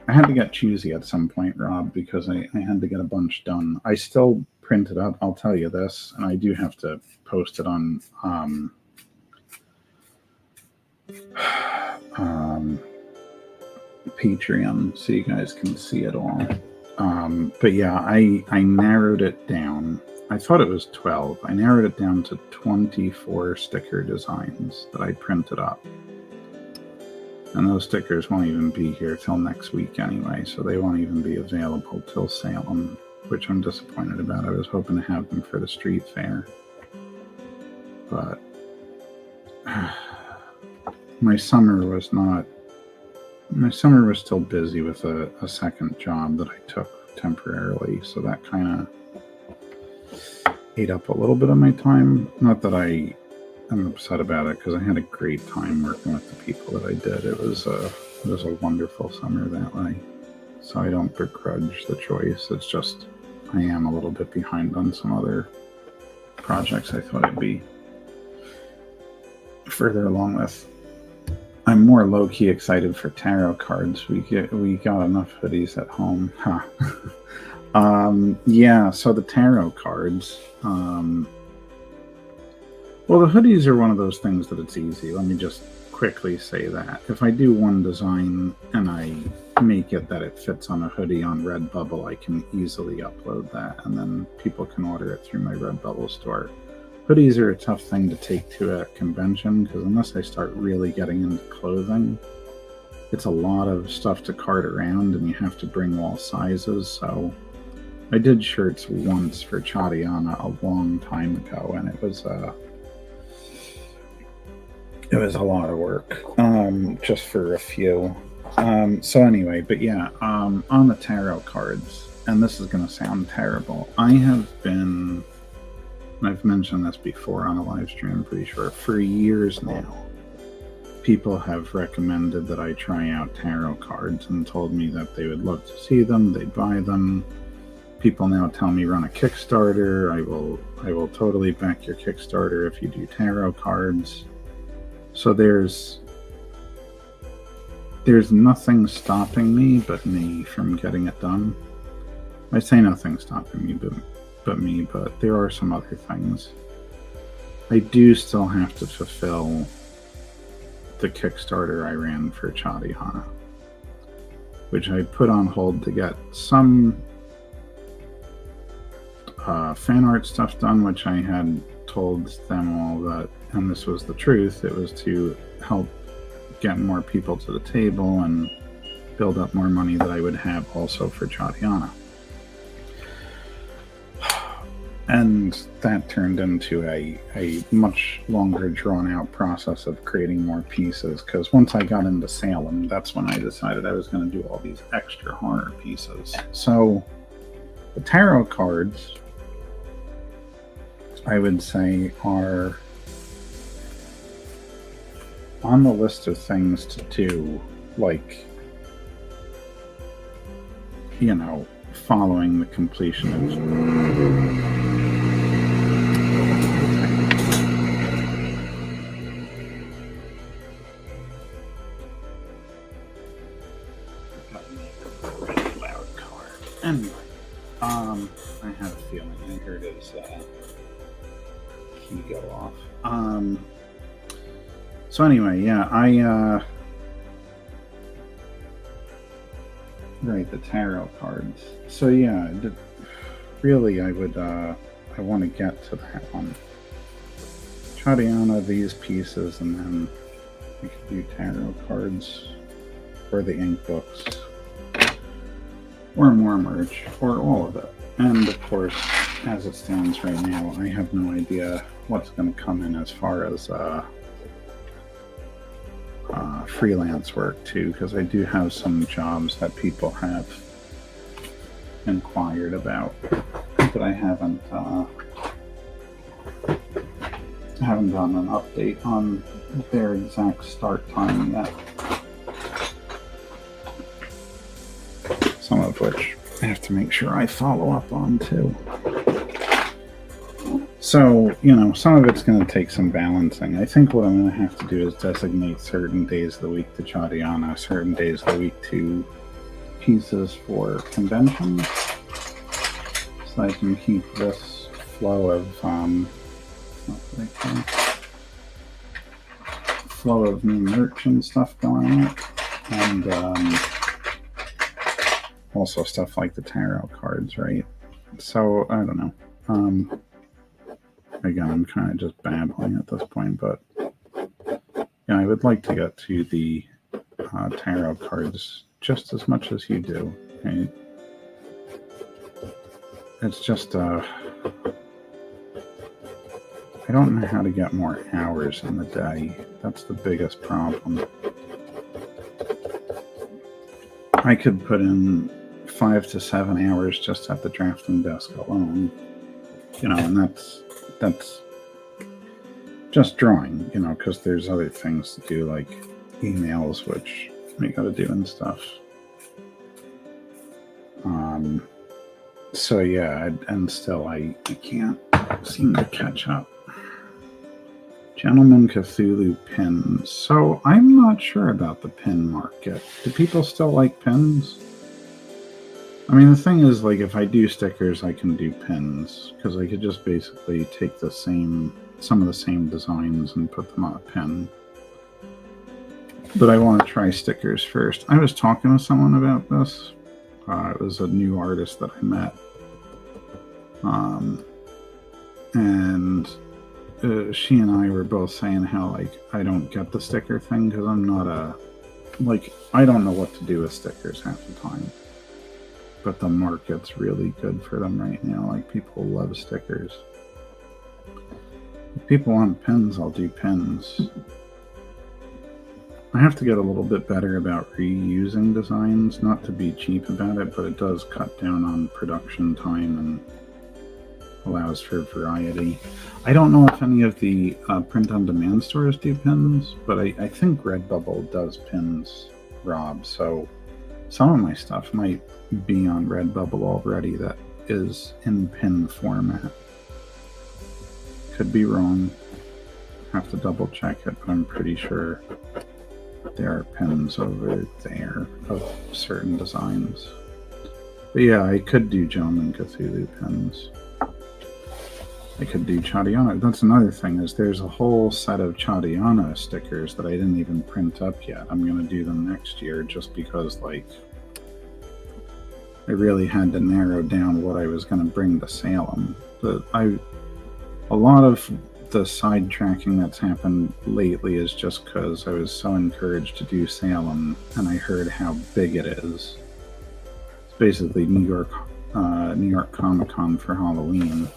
S1: I had to get choosy at some point, Rob, because I had to get a bunch done. I still print it up, I'll tell you this, and I do have to post it on Patreon so you guys can see it all. But yeah, I narrowed it down. I thought it was 12. I narrowed it down to 24 sticker designs that I printed up. And those stickers won't even be here till next week anyway, so they won't even be available till Salem, which I'm disappointed about. I was hoping to have them for the street fair. But my summer was still busy with a second job that I took temporarily, so that kind of ate up a little bit of my time. Not that I am upset about it, because I had a great time working with the people that I did. It was a wonderful summer that way, so I don't begrudge the choice. It's just I am a little bit behind on some other projects I thought I'd be further along with. I'm more low-key excited for tarot cards. We got enough hoodies at home. Huh. Yeah, so the tarot cards. Well, the hoodies are one of those things that it's easy. Let me just quickly say that. If I do one design and I make it that it fits on a hoodie on Redbubble, I can easily upload that, and then people can order it through my Redbubble store. Hoodies are a tough thing to take to a convention, because unless I start really getting into clothing, it's a lot of stuff to cart around, and you have to bring all sizes. So I did shirts once for Chadiana a long time ago, and it was a lot of work, just for a few. So anyway, but yeah, on the tarot cards, and this is going to sound terrible, I've mentioned this before on a live stream, I'm pretty sure, for years now. People have recommended that I try out tarot cards and told me that they would love to see them, they'd buy them. People now tell me run a Kickstarter. I will totally back your Kickstarter if you do tarot cards. So there's nothing stopping me but me from getting it done. I say nothing stopping me, but me, but there are some other things. I do still have to fulfill the Kickstarter I ran for Chadiana, which I put on hold to get some fan art stuff done, which I had told them all that, and this was the truth, it was to help get more people to the table and build up more money that I would have also for Chadiana. And that turned into a much longer drawn out process of creating more pieces, because once I got into Salem, that's when I decided I was going to do all these extra horror pieces. So the tarot cards, I would say, are on the list of things to do, like, you know, following the completion of Anyway, I have a feeling I heard his key go off. So anyway, yeah, right, the tarot cards. So yeah, really, I want to get to that one. Chadiana, these pieces, and then we could do tarot cards or the ink books, or more merch, or all of it. And of course, as it stands right now, I have no idea what's going to come in as far as freelance work too, because I do have some jobs that people have inquired about, but I haven't done an update on their exact start time yet. Some of which I have to make sure I follow up on too. So, you know, some of it's going to take some balancing. I think what I'm going to have to do is designate certain days of the week to Chadiana, certain days of the week to pieces for conventions, so I can keep this flow of new merch and stuff going on, and also stuff like the tarot cards, right? So I don't know. Again, I'm kind of just babbling at this point, but yeah, I would like to get to the tarot cards just as much as you do, right? It's just I don't know how to get more hours in the day. That's the biggest problem. I could put in 5 to 7 hours just at the drafting desk alone, you know, and that's just drawing, you know, because there's other things to do, like emails, which we got to do and stuff. So yeah, and still I can't seem to catch up. Gentleman Cthulhu pins. So I'm not sure about the pin market. Do people still like pins? I mean, the thing is, like, if I do stickers, I can do pins, because I could just basically take some of the same designs and put them on a pin. But I want to try stickers first. I was talking to someone about this. It was a new artist that I met. And she and I were both saying how, like, I don't get the sticker thing, because I'm not I don't know what to do with stickers half the time. But the market's really good for them right now. Like, people love stickers. If people want pins, I'll do pins. I have to get a little bit better about reusing designs, not to be cheap about it, but it does cut down on production time and allows for variety. I don't know if any of the print-on-demand stores do pins, but I think Redbubble does pins, Rob, so some of my stuff might be on Redbubble already that is in pin format. Could be wrong. Have to double check it, but I'm pretty sure there are pins over there of certain designs. But yeah, I could do Gentleman Cthulhu pins. I could do Chadiana. That's another thing, is there's a whole set of Chadiana stickers that I didn't even print up yet. I'm going to do them next year just because, like, I really had to narrow down what I was going to bring to Salem. A lot of the sidetracking that's happened lately is just because I was so encouraged to do Salem, and I heard how big it is. It's basically New York Comic-Con for Halloween.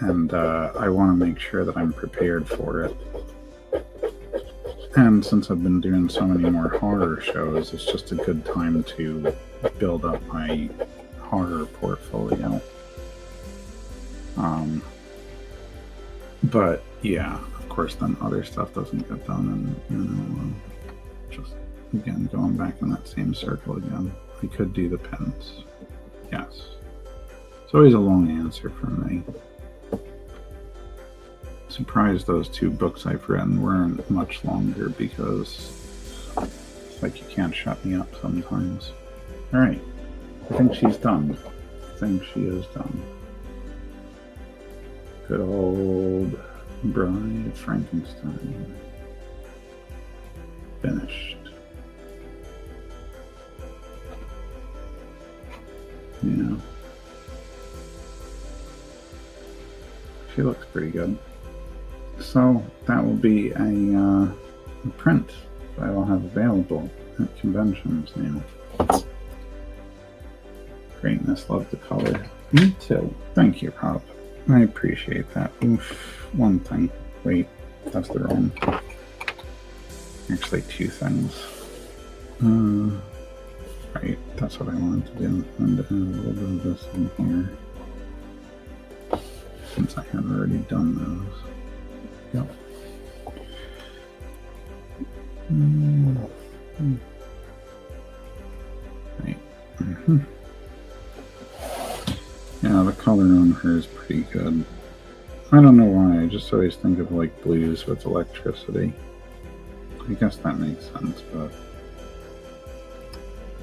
S1: And I want to make sure that I'm prepared for it. And since I've been doing so many more horror shows, it's just a good time to build up my horror portfolio. But yeah, of course, then other stuff doesn't get done, and just again going back in that same circle again. I could do the pins. Yes, it's always a long answer from me. Surprised those 2 books I've written weren't much longer, because it's like you can't shut me up sometimes. All right, I think she's done. I think she is done. Good old Bride of Frankenstein. Finished. Yeah. She looks pretty good. So that will be a print that I will have available at conventions now. Greatness, love the color. Me too. Thank you, Rob. I appreciate that. Oof, one thing. Wait, that's the wrong. Actually, 2 things. Right, that's what I wanted to do. And a little bit of this in here, since I had already done those. Yep. Right. Yeah, the color on her is pretty good. I don't know why, I just always think of like blues with electricity. I guess that makes sense, but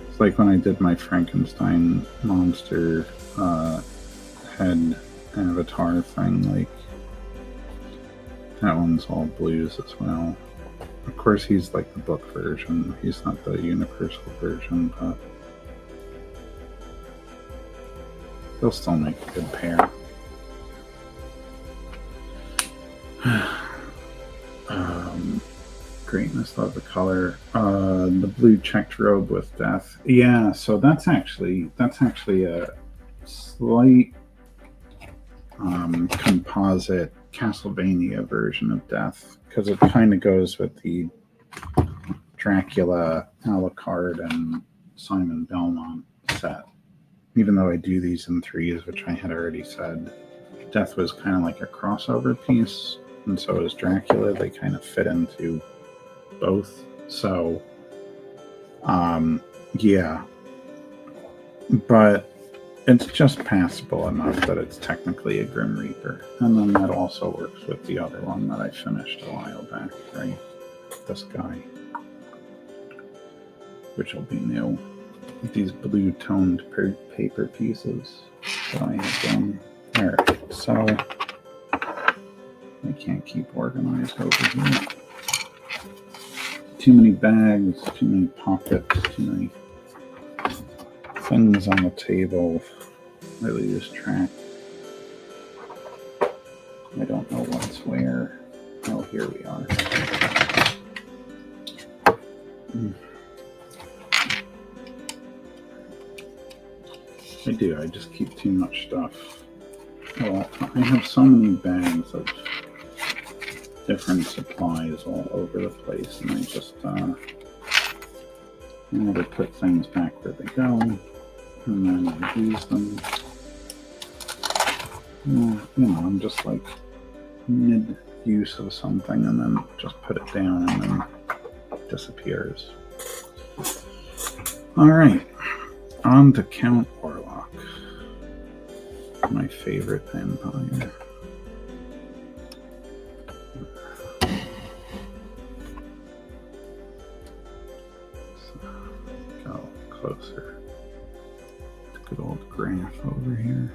S1: it's like when I did my Frankenstein monster head avatar thing, like that one's all blues as well. Of course, he's like the book version, he's not the universal version, but they'll still make a good pair. Greatness, love the color. The blue checked robe with death. Yeah, so that's actually a slight composite Castlevania version of death, because it kind of goes with the Dracula, Alucard, and Simon Belmont set. Even though I do these in 3s, which I had already said, Death was kind of like a crossover piece, and so is Dracula. They kind of fit into both. So, yeah. But it's just passable enough that it's technically a Grim Reaper. And then that also works with the other one that I finished a while back, right? This guy. Which will be new. These blue-toned paper pieces that I have done. Alright, so I can't keep organized over here. Too many bags, too many pockets, too many things on the table. I lose track. I don't know what's where. Oh, here we are. I do, I just keep too much stuff. Well, I have so many bags of different supplies all over the place, and I just to put things back where they go, and then I use them. I'm just like mid-use of something, and then just put it down, and then it disappears. Alright, on to Count Orlok, my favorite vampire. Go closer. graph over here.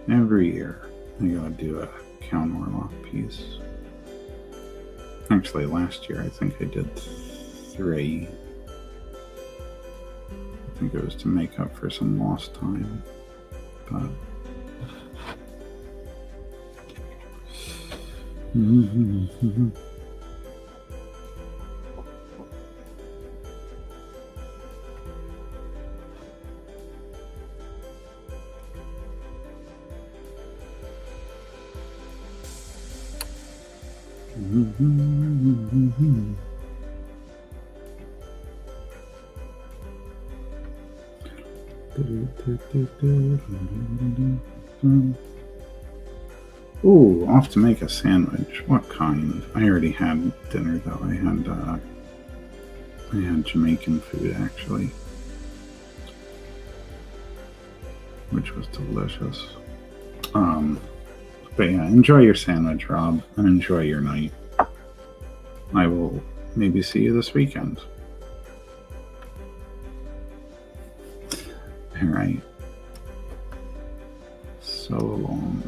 S1: Every year, I gotta do a Count Orlok piece. Actually, last year I think I did 3. I think it was to make up for some lost time, but ooh, off to make a sandwich. What kind? I already had dinner though. I had Jamaican food actually, which was delicious. But yeah, enjoy your sandwich, Rob, and enjoy your night. I will maybe see you this weekend. All right. So long.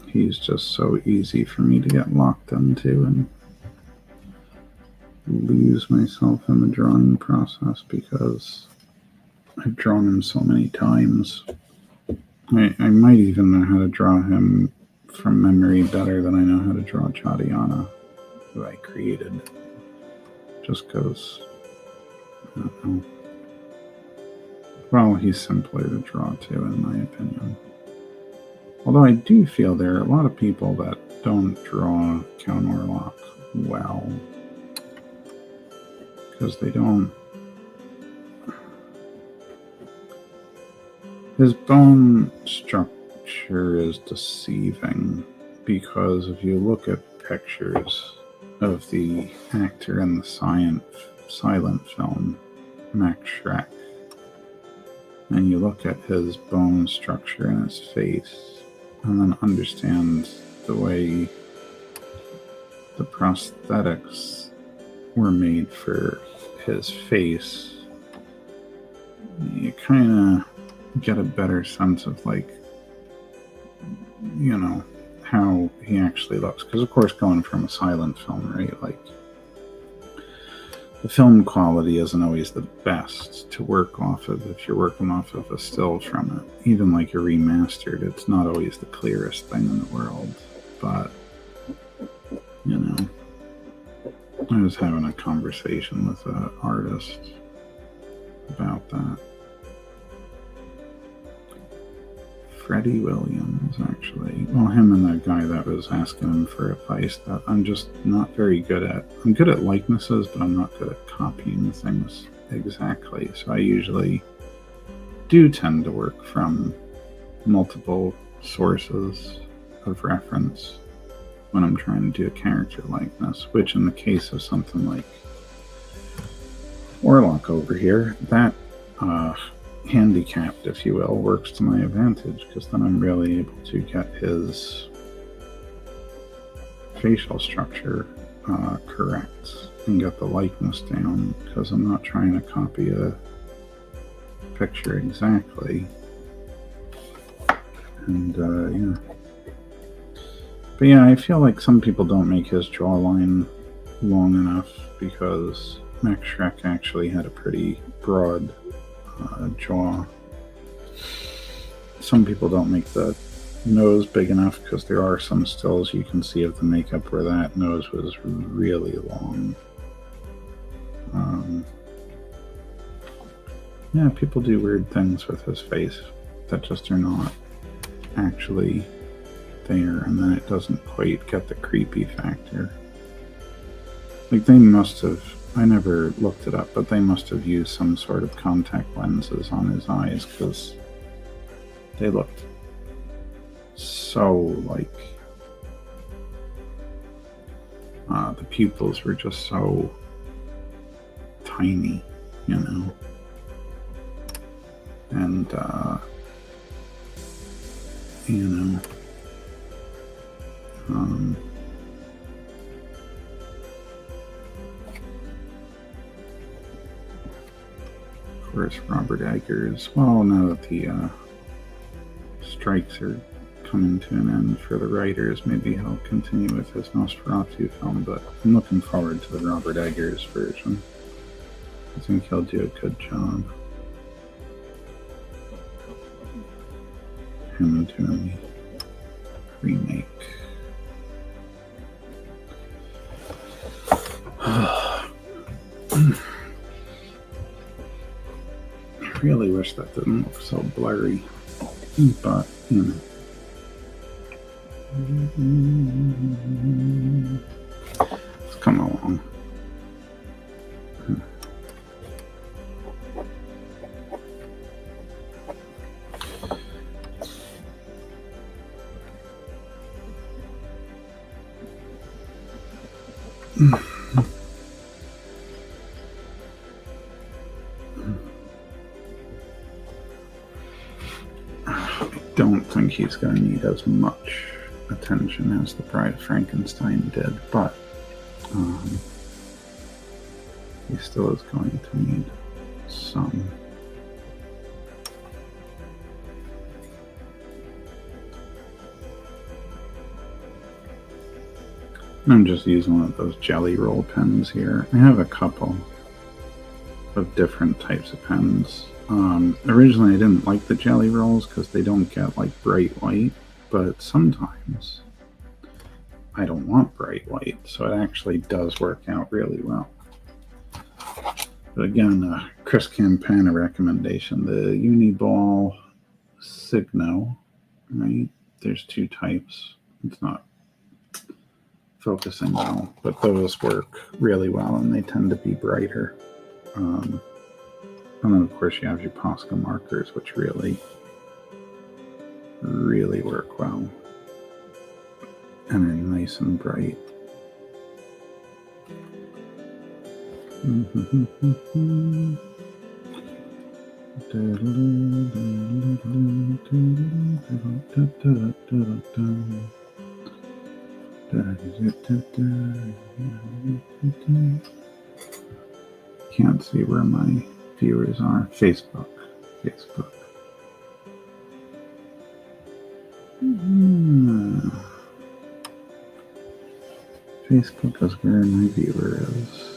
S1: He's just so easy for me to get locked into and lose myself in the drawing process because I've drawn him so many times. I might even know how to draw him from memory better than I know how to draw Chadiana, who I created. Just because, I don't know. Well, he's simpler to draw too, in my opinion. Although I do feel there are a lot of people that don't draw Count Orlok well. Because they don't. His bone structure is deceiving because if you look at pictures of the actor in the silent film, Max Schreck, and you look at his bone structure in his face, and then understand the way the prosthetics were made for his face, you kind of get a better sense of, like, you know, how he actually looks. Because, of course, going from a silent film, right, like, the film quality isn't always the best to work off of if you're working off of a still from it. Even like a remastered, it's not always the clearest thing in the world. But, you know, I was having a conversation with an artist about that. Freddie Williams, actually. Well, him and that guy that was asking him for advice that I'm just not very good at. I'm good at likenesses, but I'm not good at copying things exactly. So I usually do tend to work from multiple sources of reference when I'm trying to do a character likeness, which in the case of something like Warlock over here, that handicapped, if you will, works to my advantage, because then I'm really able to get his facial structure correct and get the likeness down, because I'm not trying to copy a picture exactly. And yeah. But yeah, I feel like some people don't make his jawline long enough, because Max Shrek actually had a pretty broad jaw. Some people don't make the nose big enough, because there are some stills you can see of the makeup where that nose was really long. Yeah, people do weird things with his face that just are not actually there, and then it doesn't quite get the creepy factor. Like, they must have, I never looked it up, but they must have used some sort of contact lenses on his eyes, because they looked so like the pupils were just so tiny, you know. And you know, of course, Robert Eggers. Well, now that the strikes are coming to an end for the writers, maybe he'll continue with his Nosferatu film, but I'm looking forward to the Robert Eggers version. I think he'll do a good job. Him doing the remake. I really wish that didn't look so blurry, but you know. Let's come along. I don't think he's going to need as much attention as the Bride of Frankenstein did, but he still is going to need some. I'm just using one of those jelly roll pens here. I have a couple of different types of pens. Originally I didn't like the jelly rolls because they don't get like bright white, but sometimes I don't want bright white, so it actually does work out really well. But again, Chris Campana recommendation, the Uniball Signo, right? There's two types. It's not focusing well, but those work really well and they tend to be brighter. And then of course you have your Posca markers, which really work well and are nice and bright. Can't see where my viewers are. Facebook. Facebook is where my viewer is.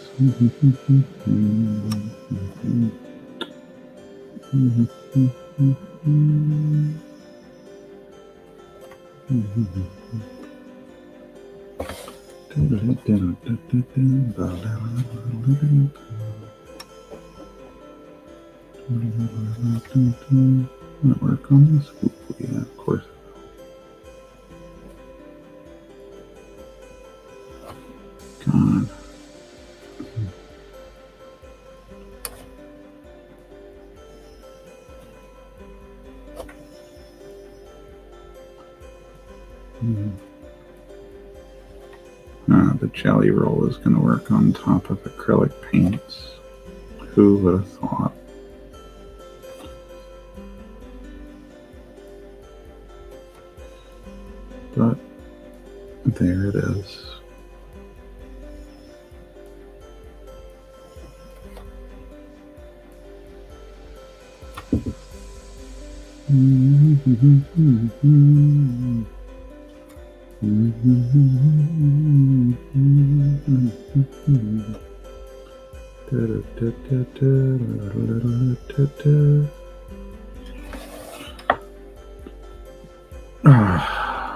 S1: Wanna work on this? Ooh, yeah, of The jelly roll is going to work on top of acrylic paints. Who would have thought? But there it is.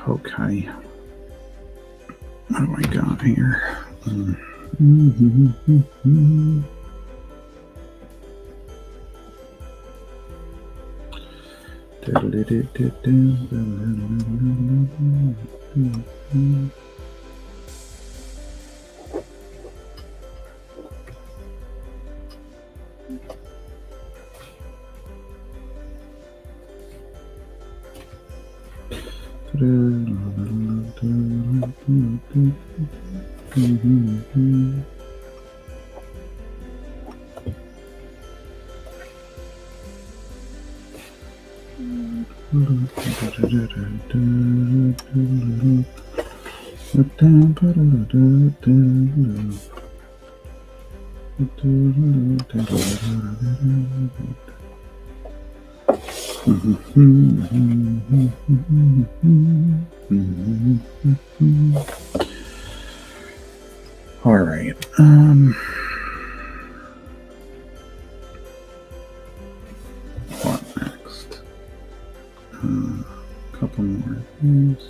S1: Okay. What do I got here? All right. What next? A couple more of these.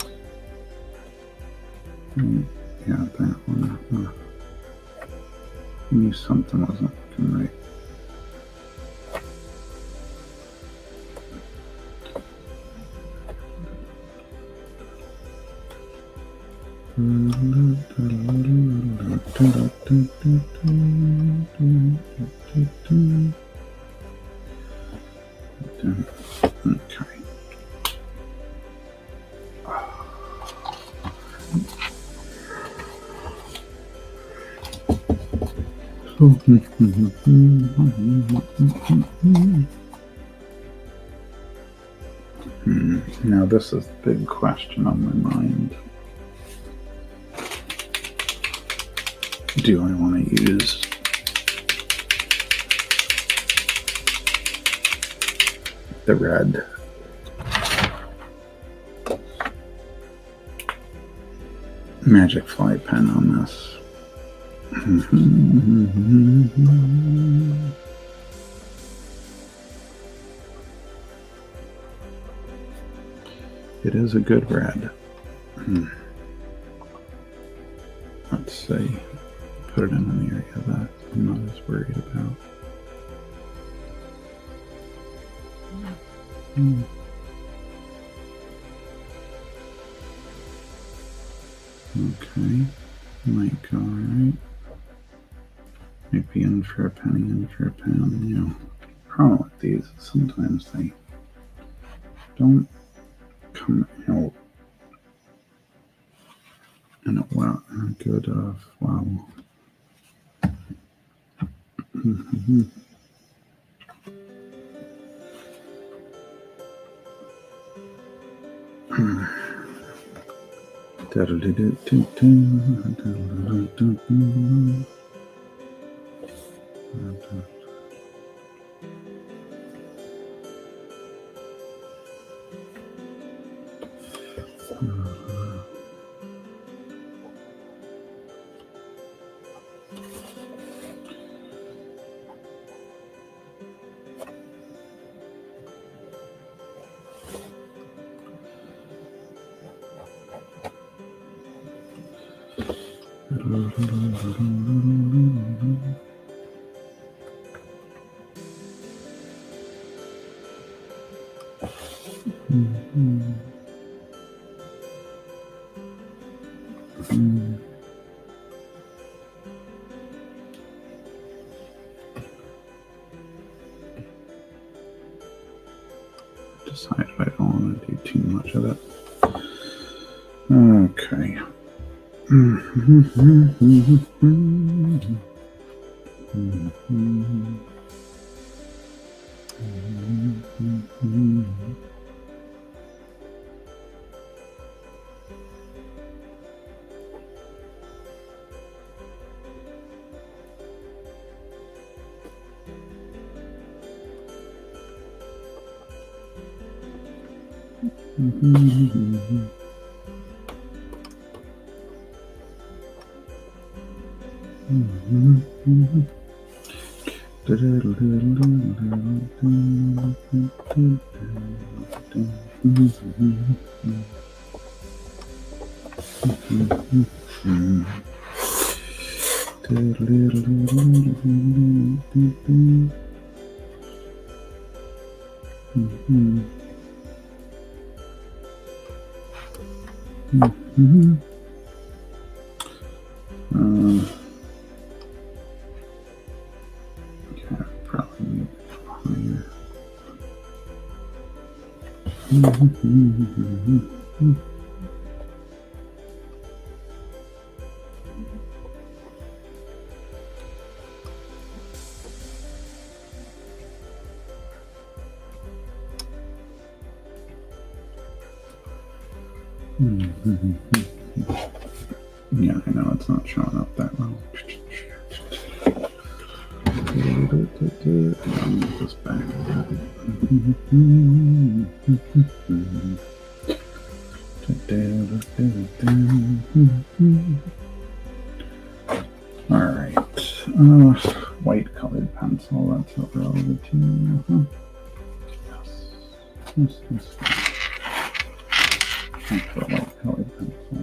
S1: Yeah, that one. I knew something wasn't looking right. Okay. Now this is the big question on my mind. Do I want to use the red magic fly pen on this? It is a good red. Let's see. Put it in an area that I'm not as worried about. Okay. Might go alright. Might be in for a penny, in for a pound. You know, problem with these, sometimes they don't come out in a good flow. Decided I don't want to do too much of it. Okay. Yeah, probably need higher. Yeah, I know it's not showing up that well. Move this back. All right. White colored pencil. That's what we're over to. Yes. That's for white colored pencil.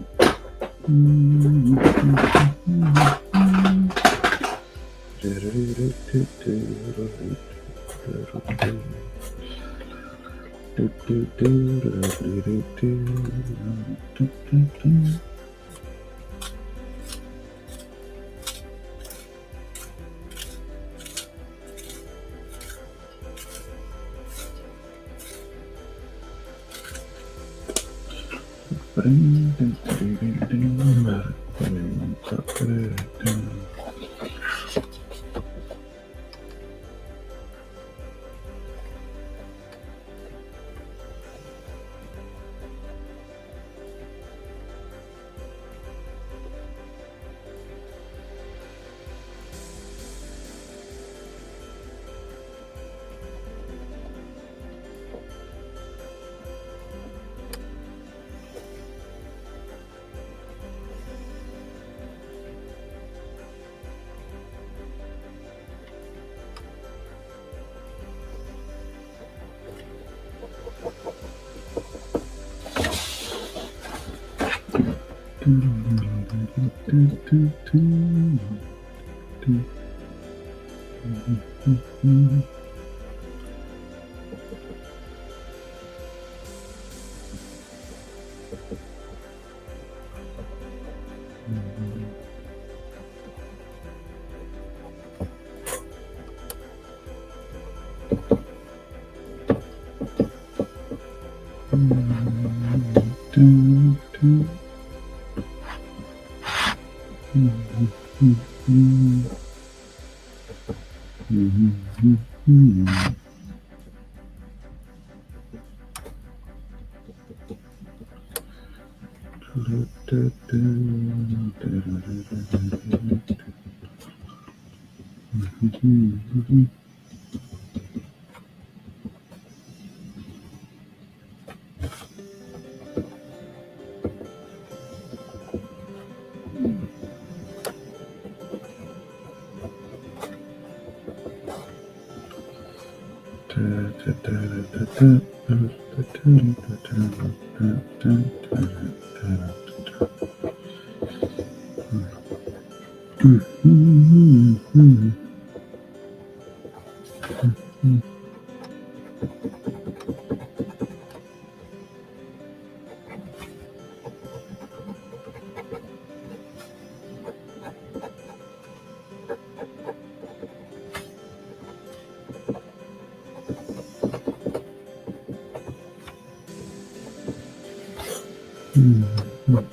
S1: A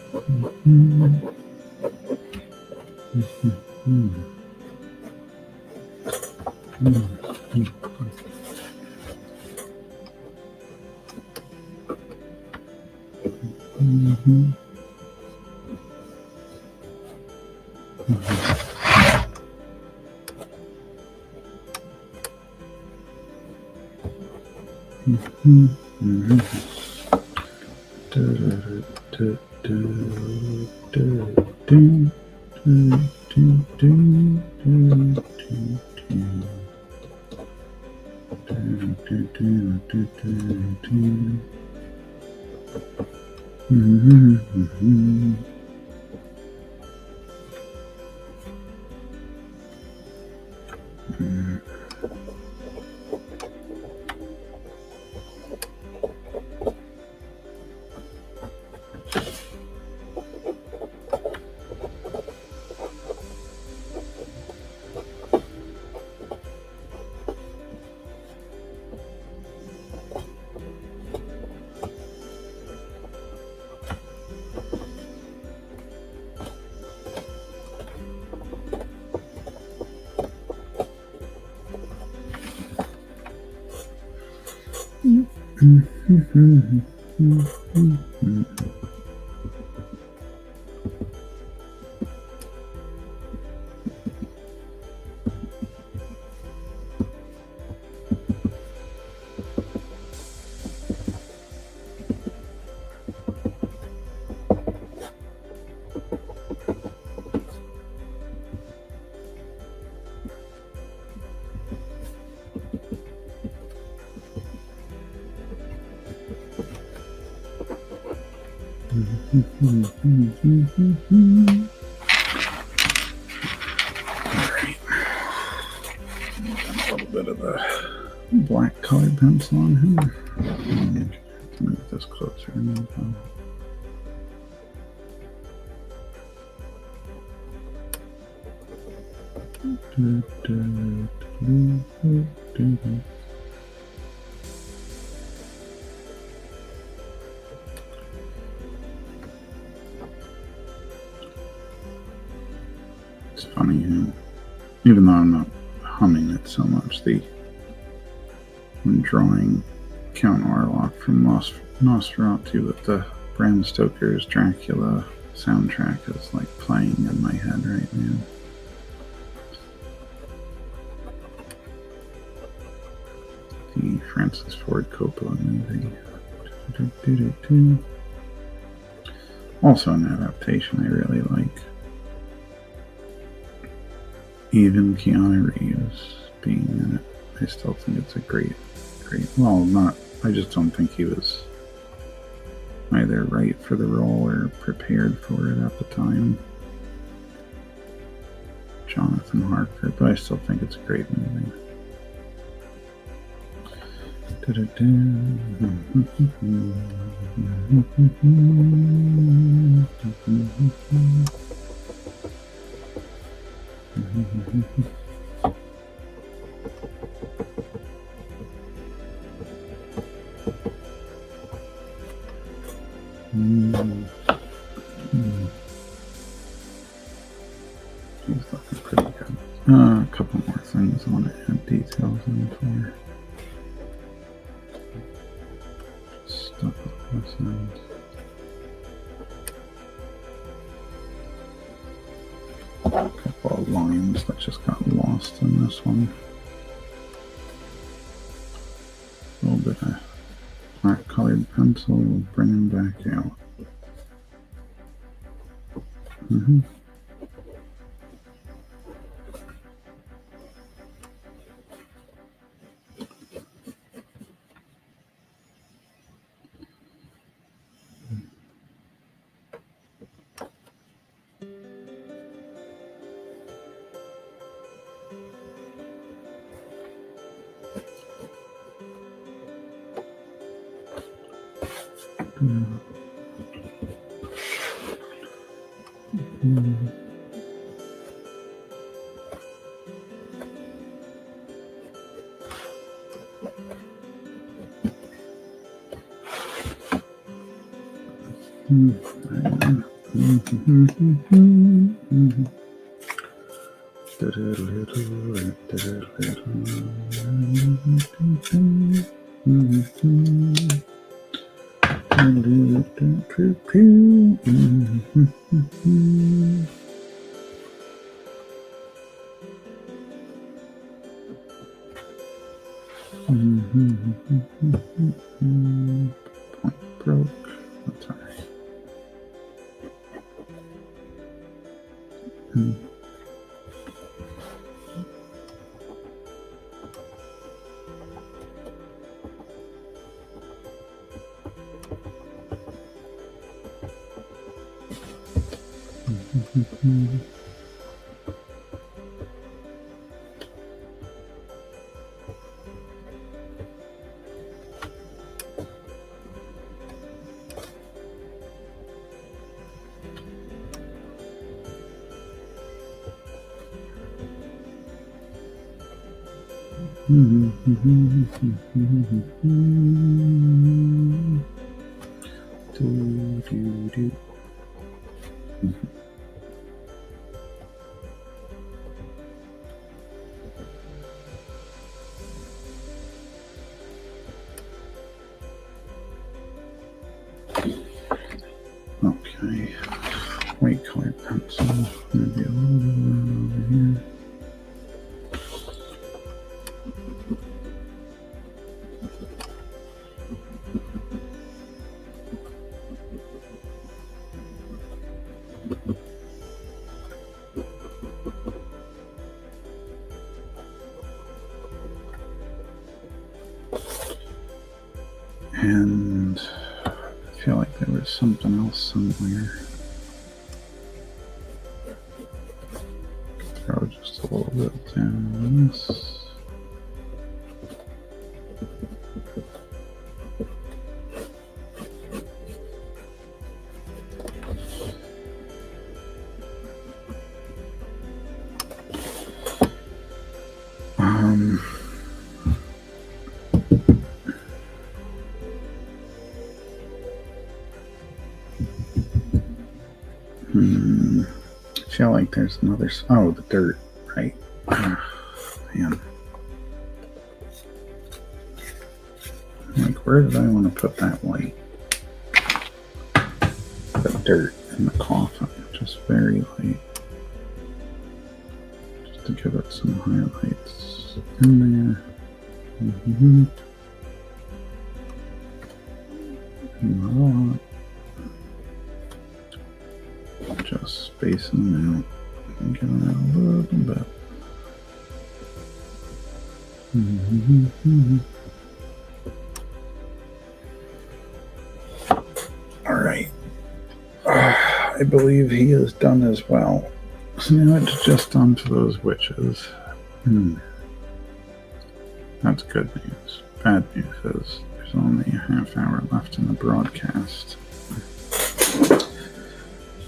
S1: little bit of the black colored pencil on here. Move this closer. It's funny, even though I'm not humming it so much, I'm drawing Count Orlok from Nosferatu with the Bram Stoker's Dracula soundtrack is like playing in my head right now. The Francis Ford Coppola movie. Also an adaptation I really like. Even Keanu Reeves being in it, I still think it's a great, I just don't think he was either right for the role or prepared for it at the time. Jonathan Harker, but I still think it's a great movie. He's looking pretty good. A couple more things I want to add details in for. Stuff on this end. A couple of lines that just got lost in this one. A little bit of black colored pencil, we'll bring them back out. Point broke. That's all right. Okay, white color pencil, maybe a little bit over here. And I feel like there was something else somewhere. Throw just a little bit down this. I feel like there's another. Oh, the dirt, right? Man. Like, where did I want to put that white? The dirt in the coffin, just very light. Just to give it some highlights in there. Not a lot. Just spacing them out and giving it a little bit. All right. I believe he is done as well. So now it's just onto those witches. That's good news. Bad news is there's only a half hour left in the broadcast.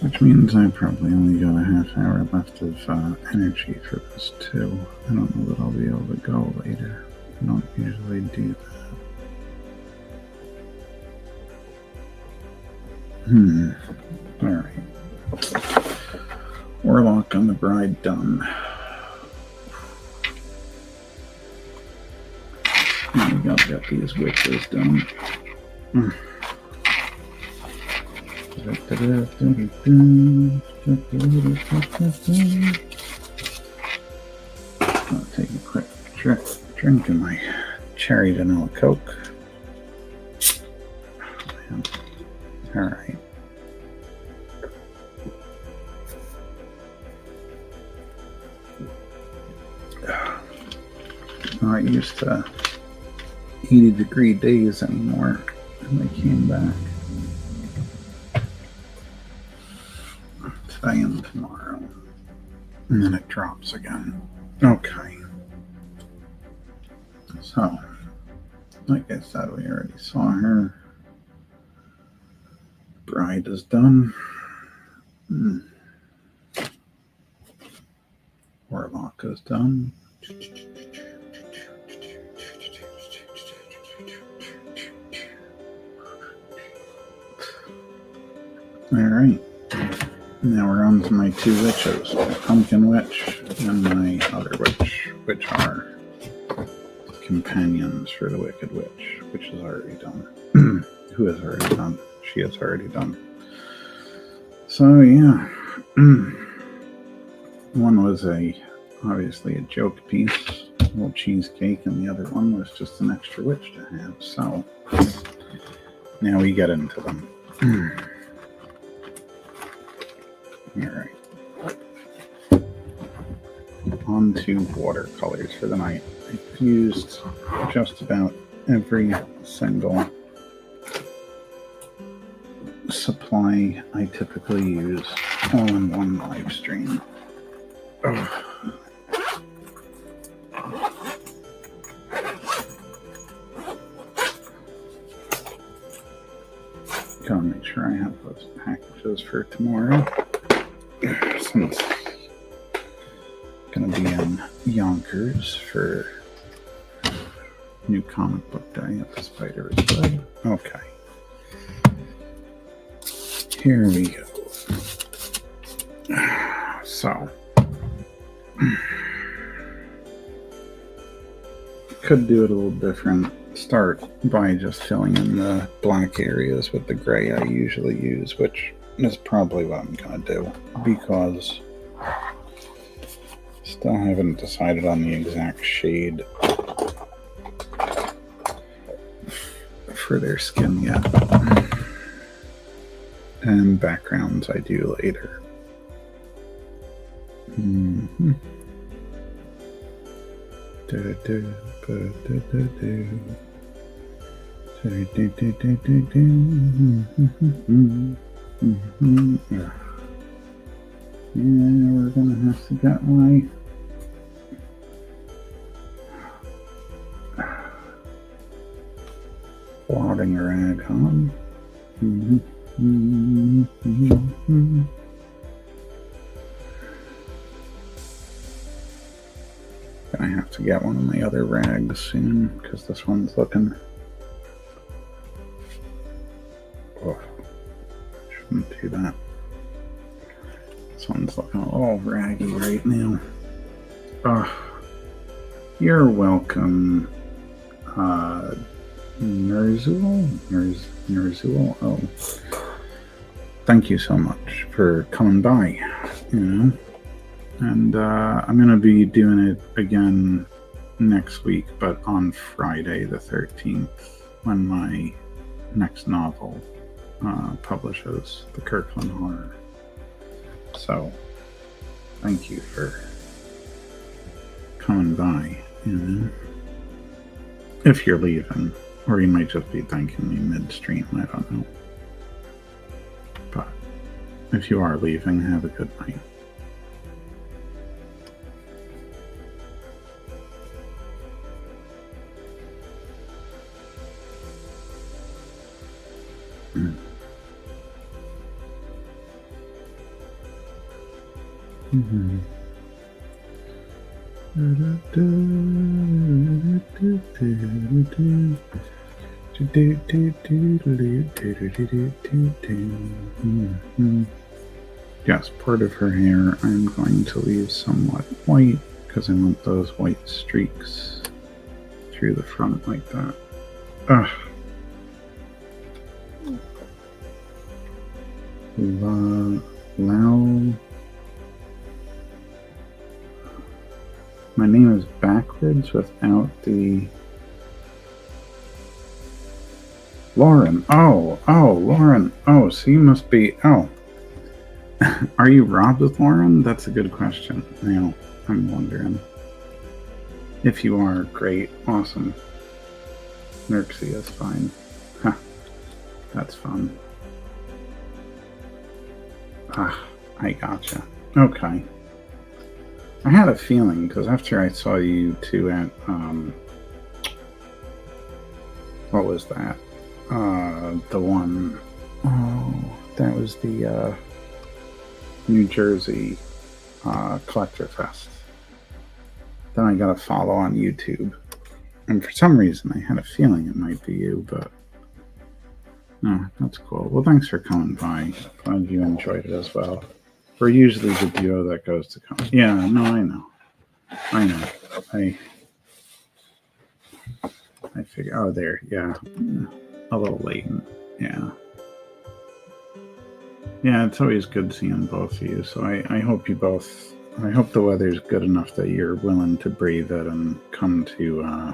S1: Which means I probably only got a half hour left of energy for this too. I don't know that I'll be able to go later. I don't usually do that. Alright. Warlock and the Bride done. Now we got these witches done. I'll take a quick drink of my cherry vanilla Coke. All right. Not used to 80-degree days anymore, and they came back. Today and tomorrow. And then it drops again. Okay. So, like I said, we already saw her. Bride is done. Warlock is done. Alright. Now we're on to my two witches, my pumpkin witch and my other witch, which are companions for the wicked witch, which is already done. Who is already done? She is already done. So yeah. One was obviously a joke piece, a little cheesecake, and the other one was just an extra witch to have. So now we get into them. Alright. On to watercolors for the night. I've used just about every single supply I typically use all in one live stream. Ugh. Gotta make sure I have those packages for tomorrow, since I'm gonna be in Yonkers for new comic book day at the Spider's Web. Okay. Here we go. So, could do it a little different. Start by just filling in the black areas with the gray I usually use, which is probably what I'm gonna do, because still haven't decided on the exact shade for their skin yet. And backgrounds I do later. Mm-hmm. Yeah, we're gonna have to get my blotting rag on. Gonna have to get one of my other rags soon, because this one's looking... Oh, shouldn't do that. This one's looking all raggy right now. Oh, you're welcome, Nerzul. Oh, thank you so much for coming by, you know. And I'm going to be doing it again next week, but on Friday the 13th, when my next novel publishes, The Kirkland Horror. So, thank you for coming by, you know. If you're leaving, or you might just be thanking me midstream, I don't know. But if you are leaving, have a good night. Mm-hmm. Yes, part of her hair I'm going to leave somewhat white, because I want those white streaks through the front like that. Ugh. My name is backwards without the... Lauren. Oh, Lauren. Oh, so you must be... Oh. Are you Rob with Lauren? That's a good question. Now, I'm wondering. If you are, great. Awesome. Nerxie is fine. Huh. That's fun. Ah, I gotcha. Okay. I had a feeling, because after I saw you two at, what was that? The one, that was the, New Jersey, Collector Fest. Then I got a follow on YouTube. And for some reason, I had a feeling it might be you, but Oh, that's cool. Well, thanks for coming by. Glad you enjoyed it as well. We're usually the duo that goes to come. Yeah, no, I know. I figure. Oh, there. Yeah, a little latent. Yeah. Yeah, it's always good seeing both of you. So I hope you both. I hope the weather's good enough that you're willing to brave it and come to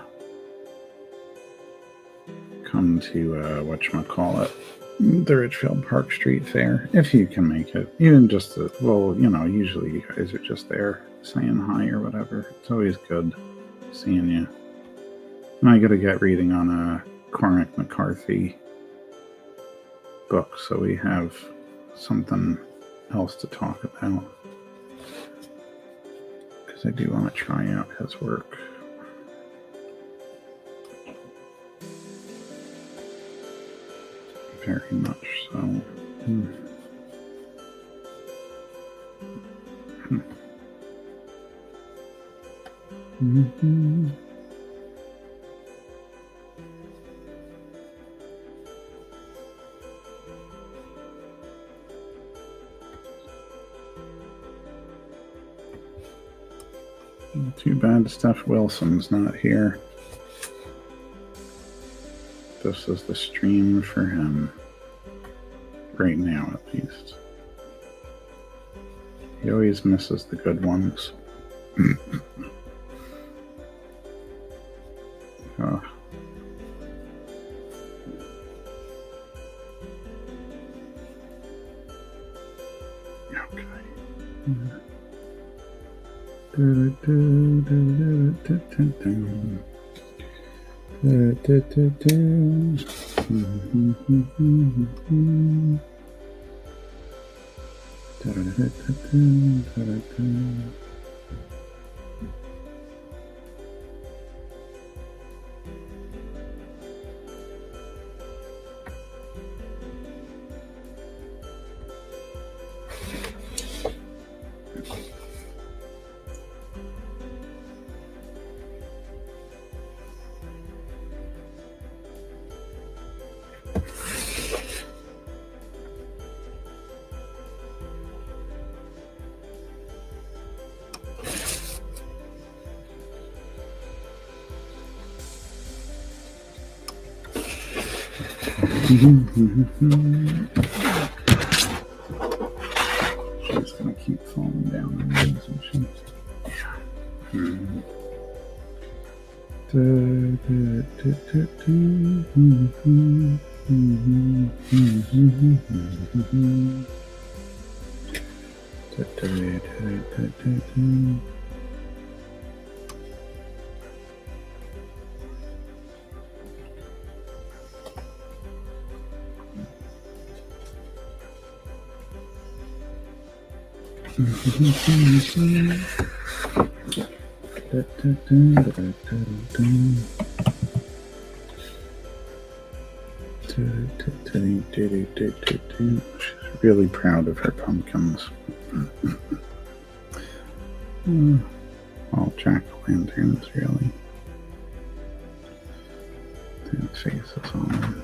S1: whatchamacallit, the Richfield Park Street Fair, if you can make it. Even just usually you guys are just there saying hi or whatever. It's always good seeing you. And I gotta get reading on a Cormac McCarthy book, so we have something else to talk about. Because I do want to try out his work. Very much so. Too bad Steph Wilson's not here. This is the stream for him. Right now, at least. He always misses the good ones. Oh. Okay. She's gonna keep falling down on me, isn't she? She's really proud of her pumpkins. All jack-o'-lanterns, really. And faces on them.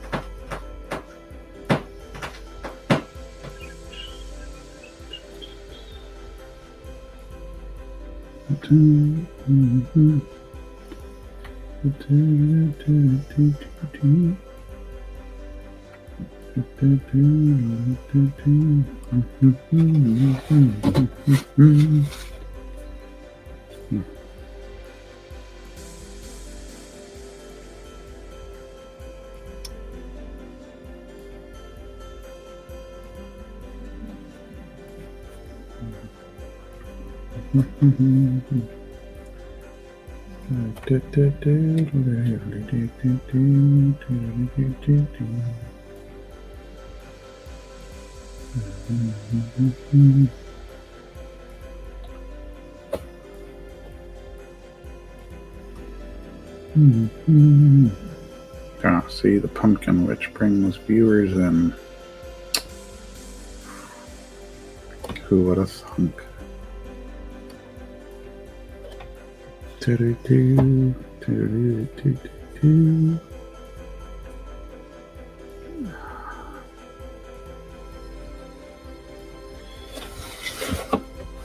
S1: See, the pumpkin witch brings viewers in. Who would have thunk?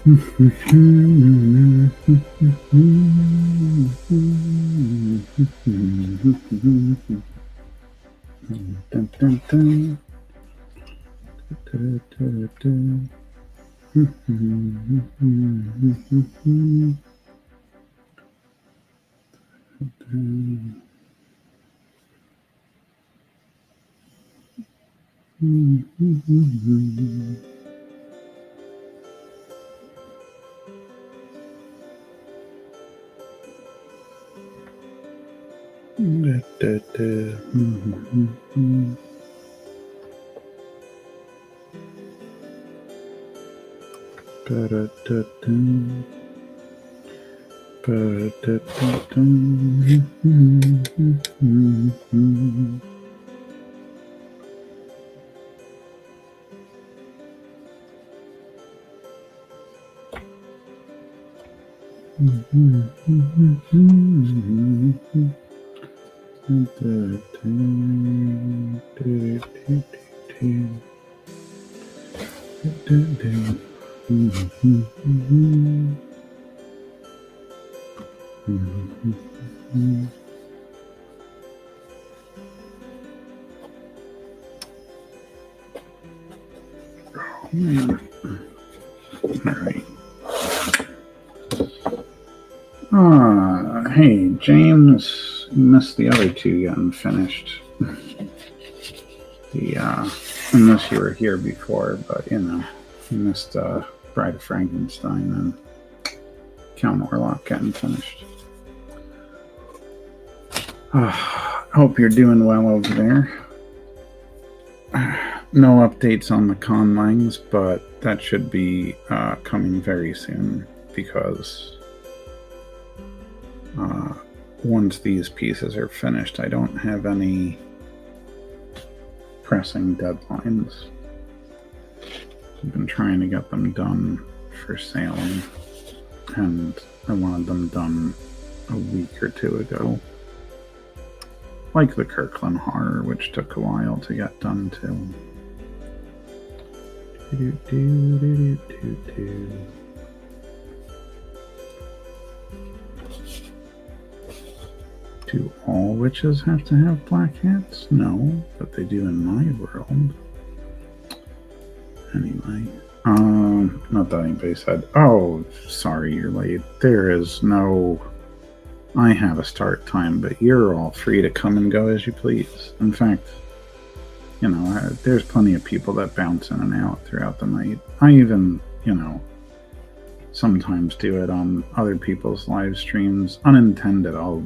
S1: Dun, dun, dun. All right. Hey, James, you missed the other two getting finished. Unless you were here before, but you missed Bride of Frankenstein and Count Orlok getting finished. Hope you're doing well over there. No updates on the conlines, but that should be coming very soon because once these pieces are finished, I don't have any pressing deadlines. I've been trying to get them done for sailing, and I wanted them done a week or two ago. Like the Kirkland Horror, which took a while to get done too. Do all witches have to have black hats? No, but they do in my world. Anyway, not that anybody said, "Oh, sorry, you're late." There is no, I have a start time, but you're all free to come and go as you please. In fact, there's plenty of people that bounce in and out throughout the night. I even, sometimes do it on other people's live streams. Unintended, I'll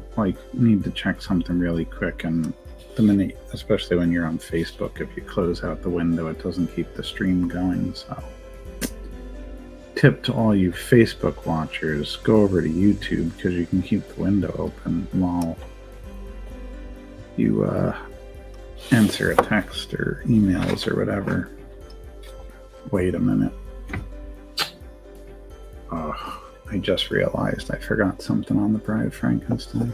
S1: need to check something really quick, and the minute, especially when you're on Facebook, if you close out the window, it doesn't keep the stream going. So tip to all you Facebook watchers, go over to YouTube because you can keep the window open while you answer a text or emails or whatever. Wait a minute. Oh, I just realized I forgot something on the Bride of Frankenstein.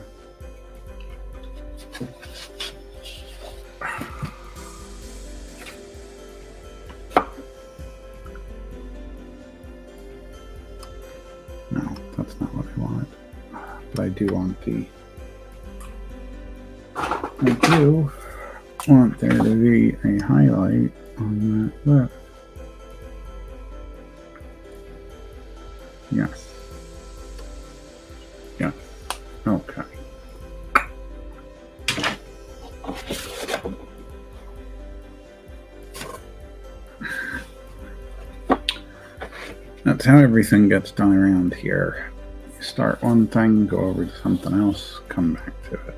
S1: No, that's not what I wanted. But I do want there to be a highlight on that lip. Yes. Yes. Okay. That's how everything gets done around here. You start one thing, go over to something else, come back to it.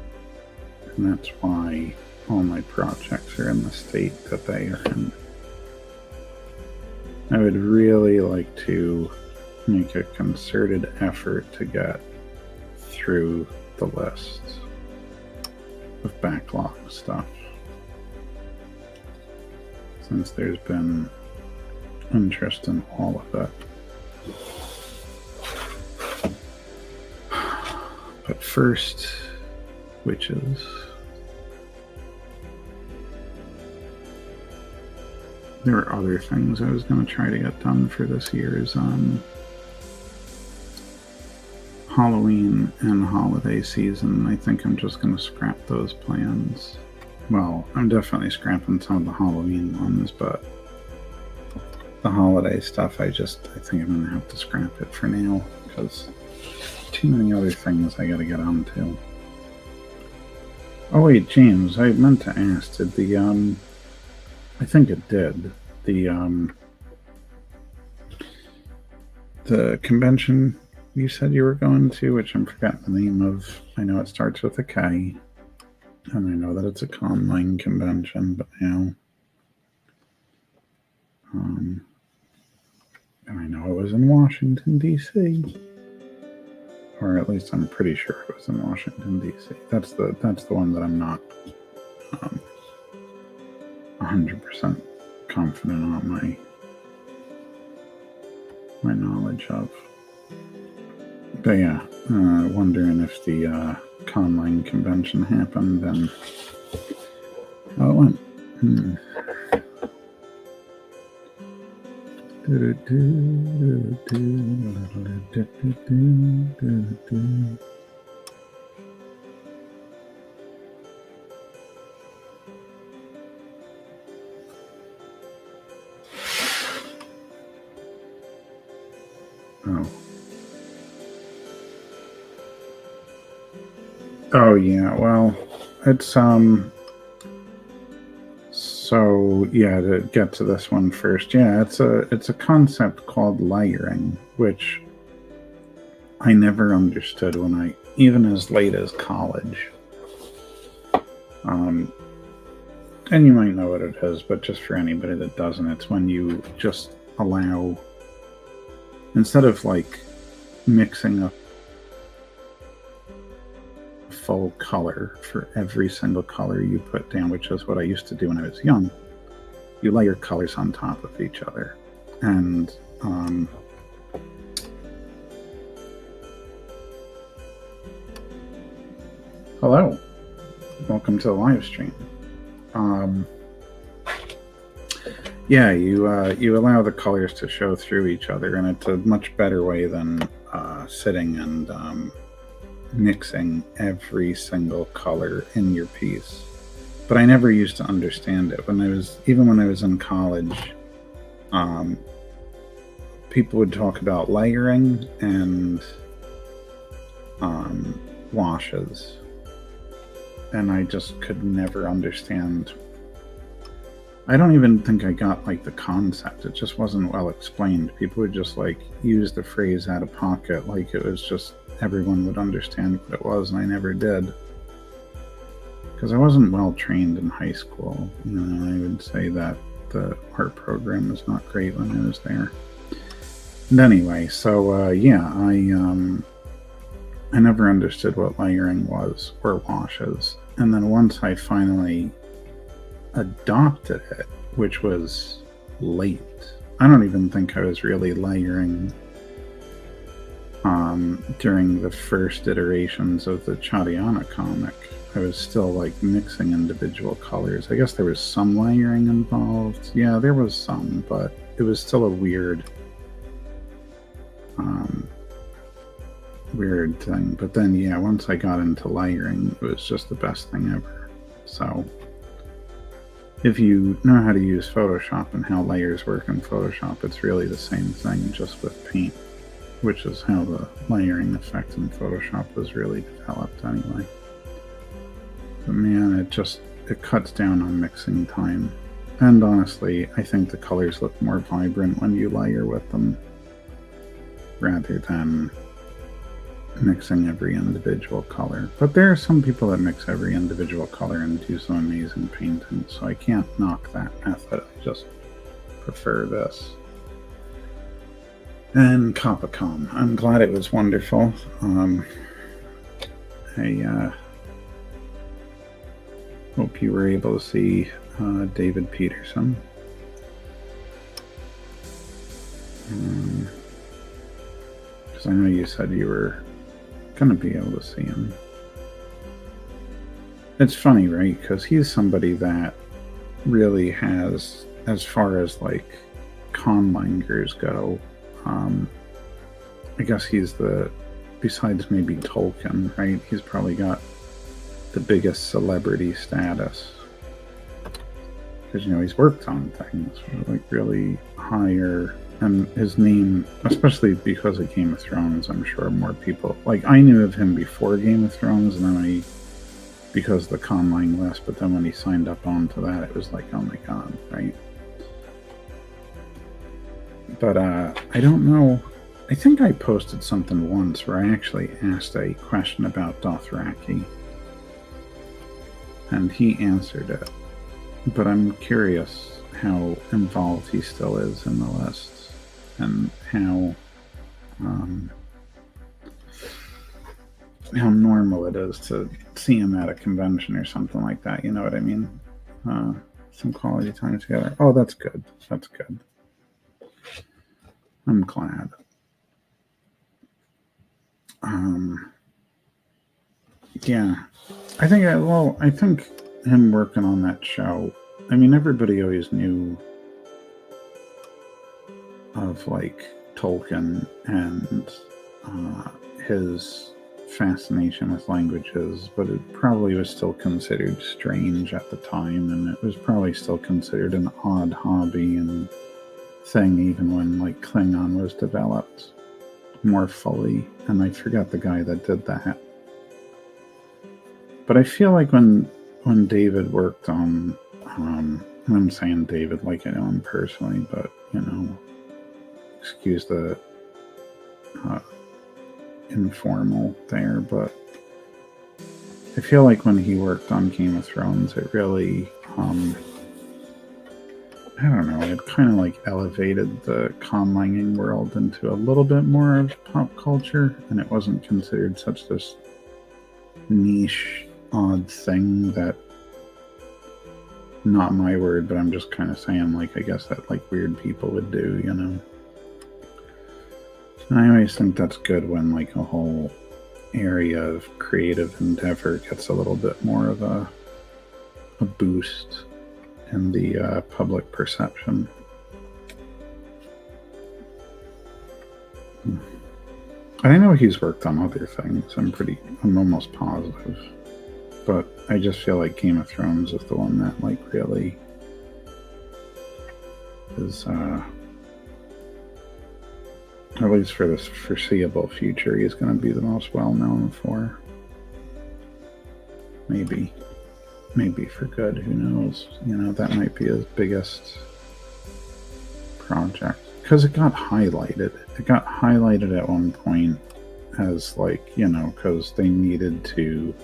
S1: And that's why all my projects are in the state that they are in. I would really like to make a concerted effort to get through the list of backlog stuff, since there's been interest in all of it. But first, witches. There were other things I was going to try to get done for this year's Halloween and holiday season, I think I'm just going to scrap those plans. Well, I'm definitely scrapping some of the Halloween ones, but the holiday stuff, I think I'm going to have to scrap it for now, because too many other things I got to get onto. Oh wait, James, I meant to ask, did the, I think it did, the convention you said you were going to, which I'm forgetting the name of, I know it starts with a K, and I know that it's a conline convention, but now, and I know it was in Washington, D.C., or at least I'm pretty sure it was in Washington, D.C. That's the one that I'm not 100% confident on my knowledge of. But yeah, wondering if the conline convention happened and how it went. Oh yeah, well, it's so yeah, to get to this one first, yeah, it's a concept called layering, which I never understood even as late as college. And you might know what it is, but just for anybody that doesn't, it's when you just allow, instead of like mixing a full color for every single color you put down, which is what I used to do when I was young, you layer colors on top of each other. And hello, welcome to the live stream. Yeah, you allow the colors to show through each other, and it's a much better way than sitting and mixing every single color in your piece. But I never used to understand it. When I was in college, people would talk about layering and washes, and I just could never understand. I don't even think I got like the concept. It just wasn't well explained. People would just like use the phrase out of pocket like it was just everyone would understand what it was, and I never did, because I wasn't well trained in high school. I would say that the art program was not great when I was there. And anyway, so yeah, I never understood what layering was or washes, and then once I finally adopted it, which was late, I don't even think I was really layering during the first iterations of the Chadiana comic. I was still like mixing individual colors. I guess there was some layering involved. Yeah, there was some, but it was still a weird thing. But then, yeah, once I got into layering, it was just the best thing ever. So if you know how to use Photoshop and how layers work in Photoshop, it's really the same thing, just with paint, which is how the layering effect in Photoshop was really developed anyway. But man, it cuts down on mixing time. And honestly, I think the colors look more vibrant when you layer with them, rather than mixing every individual color. But there are some people that mix every individual color and do some amazing paintings, so I can't knock that method. I just prefer this. And Copacom, I'm glad it was wonderful. I hope you were able to see David Peterson. Because I know you said you were going to be able to see him. It's funny, right? Because he's somebody that really has, as far as like conlangers go, I guess he's the besides maybe Tolkien, right? He's probably got the biggest celebrity status because he's worked on things like really higher, and his name, especially because of Game of Thrones, I'm sure more people I knew of him before Game of Thrones, and then because of the conlang list, but then when he signed up onto that, it was like, oh my god, right? But I don't know. I think I posted something once where I actually asked a question about Dothraki, and he answered it. But I'm curious how involved he still is in the lists, and how normal it is to see him at a convention or something like that. You know what I mean? Some quality time together. Oh, that's good. That's good. I'm glad. Yeah, I think him working on that show. I mean, everybody always knew of Tolkien and his fascination with languages, but it probably was still considered strange at the time, and it was probably still considered an odd hobby and thing even when Klingon was developed more fully. And I forgot the guy that did that. But I feel like when David worked on, I'm saying David like I know him personally, but excuse the informal there, but I feel like when he worked on Game of Thrones, it really, I don't know, it kind of elevated the conlanging world into a little bit more of pop culture, and it wasn't considered such this niche, odd thing that, not my word, but I'm just kind of saying, I guess that weird people would do, And I always think that's good when a whole area of creative endeavor gets a little bit more of a boost in the public perception. I know he's worked on other things. I'm almost positive. But I just feel like Game of Thrones is the one that really is, at least for this foreseeable future, he's going to be the most well-known for. Maybe for good, who knows? That might be his biggest project. Because it got highlighted. It got highlighted at one point as because they needed to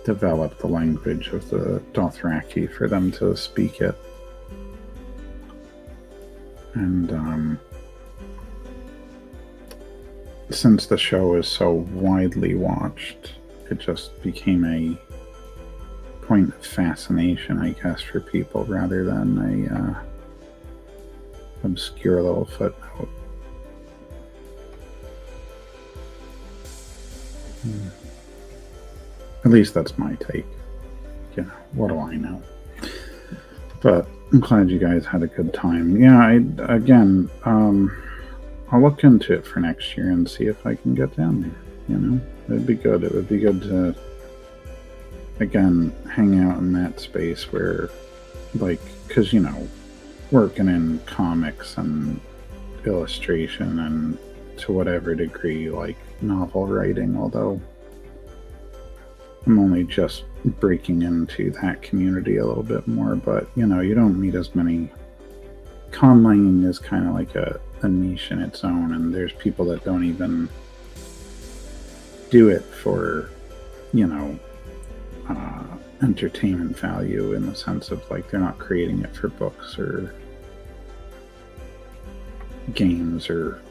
S1: develop the language of the Dothraki for them to speak it. And since the show is so widely watched, it just became a point of fascination, I guess, for people rather than a obscure little footnote. At least that's my take. What do I know? But I'm glad you guys had a good time. Yeah, I'll look into it for next year and see if I can get down there. It'd be good. It would be good to, again, hang out in that space where, because, working in comics and illustration and to whatever degree, novel writing, although I'm only just breaking into that community a little bit more, but, you don't meet as many. Conlanging is kind of like a niche in its own, and there's people that don't even do it for, entertainment value, in the sense of they're not creating it for books or games, or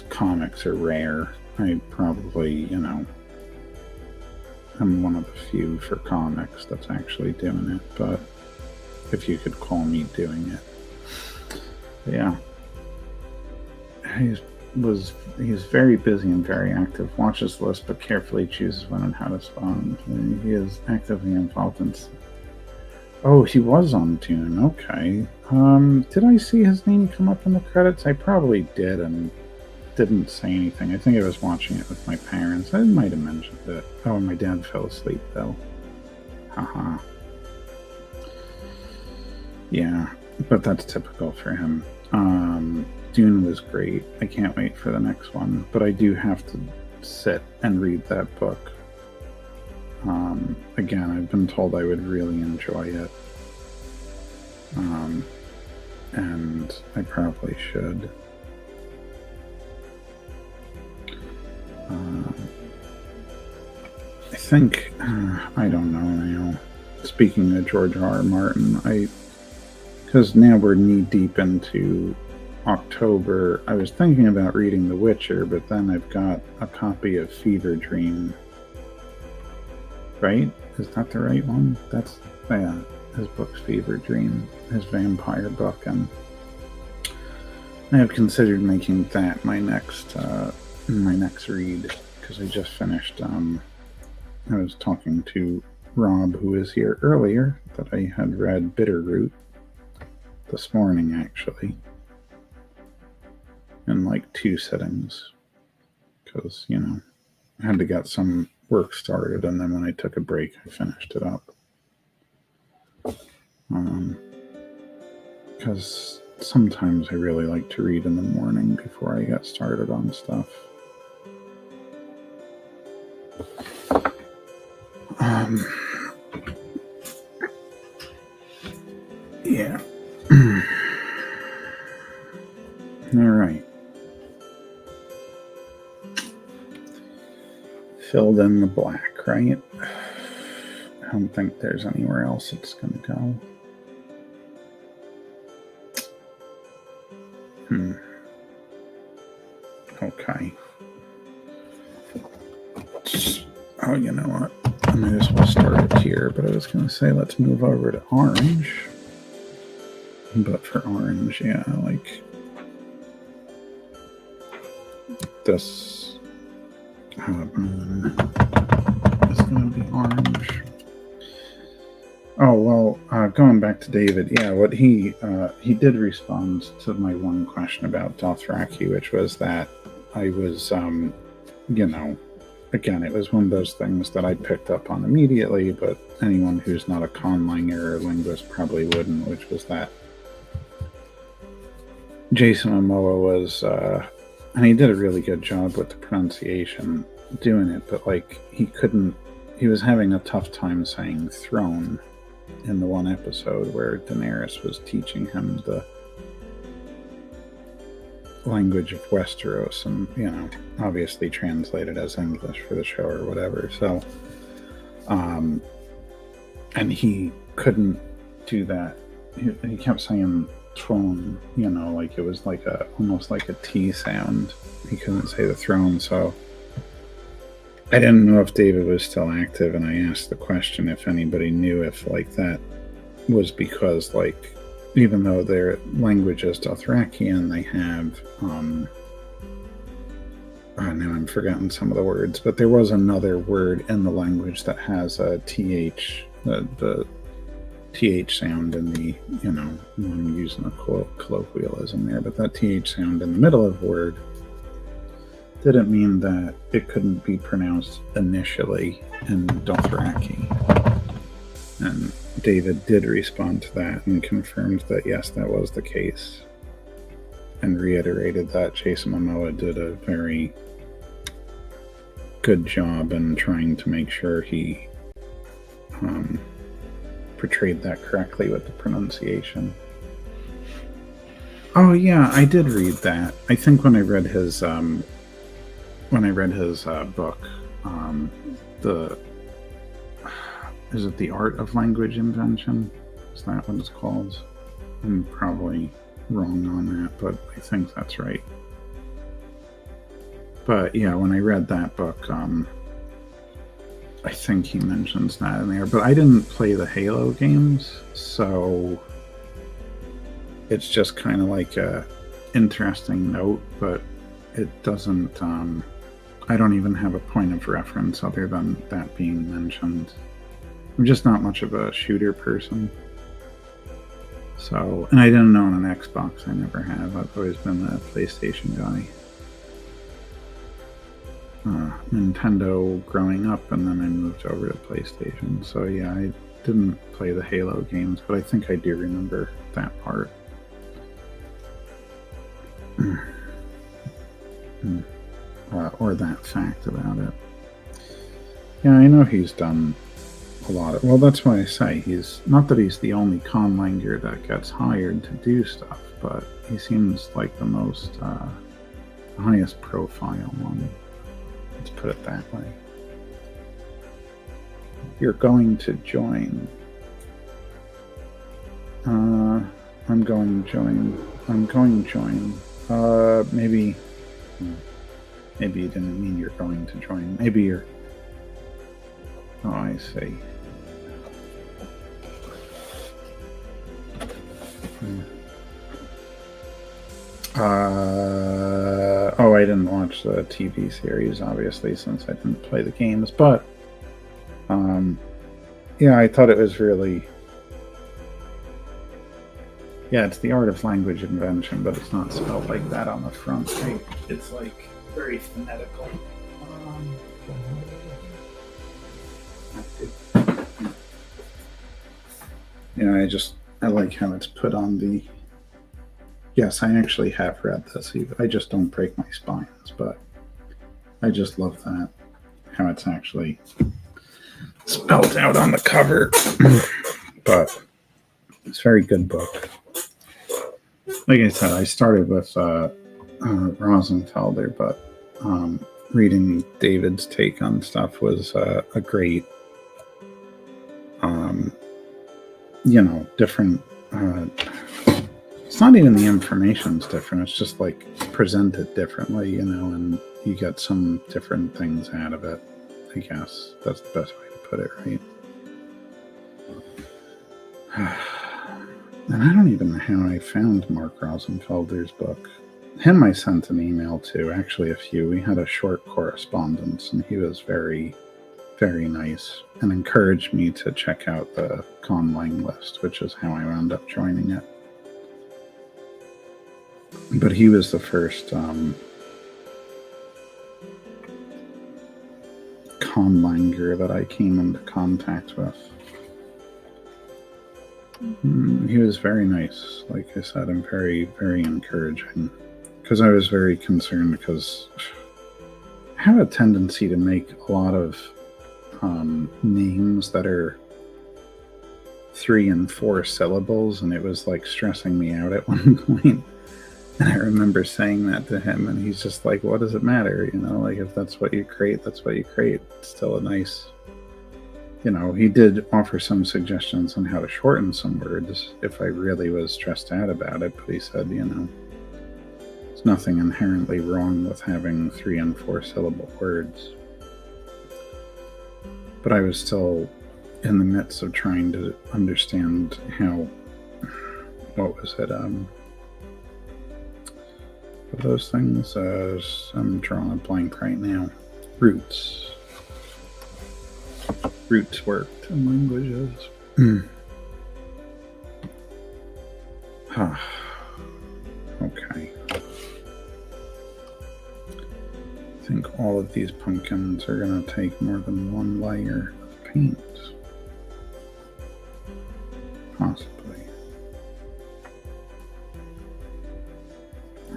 S1: comics are rare. I probably, I'm one of the few for comics that's actually doing it, but if you could call me doing it. But yeah. He's very busy and very active. Watches the list, but carefully chooses when and how to respond. He is actively involved in. Oh, he was on Dune. Okay. Did I see his name come up in the credits? I probably did, and didn't say anything. I think I was watching it with my parents. I might have mentioned it. Oh, my dad fell asleep, though. Haha. Yeah, but that's typical for him. Dune was great. I can't wait for the next one, but I do have to sit and read that book. Again, I've been told I would really enjoy it. And I probably should. I think, I don't know now. Speaking of George R. R. Martin, because now we're knee deep into October, I was thinking about reading The Witcher, but then I've got a copy of Fever Dream. Right? Is that the right one? That's, yeah, his book's Fever Dream, his vampire book, and I have considered making that my next read, because I just finished, I was talking to Rob, who was here earlier, that I had read Bitterroot this morning, actually, in like 2 sittings, because, you know, I had to get some work started, and then when I took a break, I finished it up. Because sometimes I really like to read in the morning before I get started on stuff. Yeah. All right. Filled in the black, right? I don't think there's anywhere else it's going to go. Okay. Oh, you know what? I might as well start it here, but I was going to say let's move over to orange. But for orange, yeah, like this moon is going to be orange. Oh, well, going back to David, yeah, what he did respond to my one question about Dothraki, which was that I was, you know, again, it was one of those things that I picked up on immediately, but anyone who's not a conlanger or linguist probably wouldn't, which was that Jason Momoa was, and he did a really good job with the pronunciation doing it, but like he was having a tough time saying throne in the one episode where Daenerys was teaching him the language of Westeros, and, you know, obviously translated as English for the show or whatever. So, and he couldn't do that. He kept saying throne, you know, like it was like almost like a T sound. He couldn't say the throne, so I didn't know if David was still active, and I asked the question if anybody knew if like that was because, like, even though their language is Dothraki and they have now I'm forgetting some of the words, but there was another word in the language that has a TH, the TH sound in the, you know, I'm using a colloquialism there, but that TH sound in the middle of the word didn't mean that it couldn't be pronounced initially in Dothraki. And David did respond to that and confirmed that yes, that was the case, and reiterated that Jason Momoa did a very good job in trying to make sure he portrayed that correctly with the pronunciation. Oh yeah, I did read that. I think when I read his book, is it The Art of Language Invention? Is that what it's called? I'm probably wrong on that, but I think that's right. But yeah, when I read that book, I think he mentions that in there. But I didn't play the Halo games, so it's just kind of like a interesting note, but it doesn't, I don't even have a point of reference other than that being mentioned. I'm just not much of a shooter person. So, and I didn't own an Xbox, I never have. I've always been a PlayStation guy. Nintendo growing up, and then I moved over to PlayStation. So yeah, I didn't play the Halo games, but I think I do remember that part. Or that fact about it. Yeah, I know he's done a lot of. Well, that's why I say he's not that he's the only conlanger that gets hired to do stuff, but he seems like the most highest profile one. Let's put it that way. You're going to join. I'm going to join. Maybe you didn't mean you're going to join. Maybe you're. Oh, I see. I didn't watch the TV series, obviously, since I didn't play the games. But, yeah, I thought it was really. Yeah, it's the art of language invention, but it's not spelled like that on the front. Right? It's like very phonetical. Yeah, I like how it's put on the. Yes, I actually have read this. I just don't break my spines, but I just love that how it's actually spelled out on the cover. But it's a very good book. Like I said, I started with Rosenfelder, but reading David's take on stuff was a great, different. It's not even the information's different. It's just like presented differently, and you get some different things out of it. I guess that's the best way to put it, right? And I don't even know how I found Mark Rosenfelder's book. Him I sent an email to, actually a few. We had a short correspondence, and he was very, very nice and encouraged me to check out the conlang list, which is how I wound up joining it. But he was the first conlanger that I came into contact with. He was very nice, like I said, and very, very encouraging. Because I was very concerned, because I have a tendency to make a lot of names that are 3 and 4 syllables, and it was like stressing me out at one point. And I remember saying that to him, and he's just like, what does it matter? Like if that's what you create, that's what you create. It's still a nice, he did offer some suggestions on how to shorten some words if I really was stressed out about it. But he said, there's nothing inherently wrong with having 3 and 4 syllable words. But I was still in the midst of trying to understand how, what was it, those things, I'm drawing a blank right now. Roots worked in languages. Okay. I think all of these pumpkins are going to take more than one layer of paint. Possibly.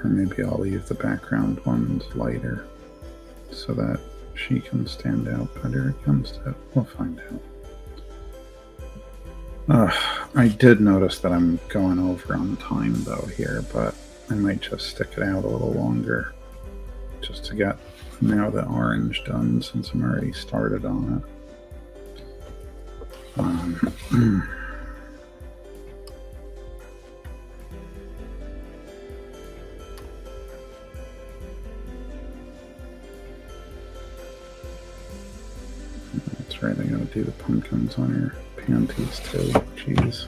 S1: Or maybe I'll leave the background ones lighter so that she can stand out better against it. We'll find out. I did notice that I'm going over on time though here, but I might just stick it out a little longer just to get now the orange done, since I'm already started on it. Right, I gotta do the pumpkins on her panties too. Jeez.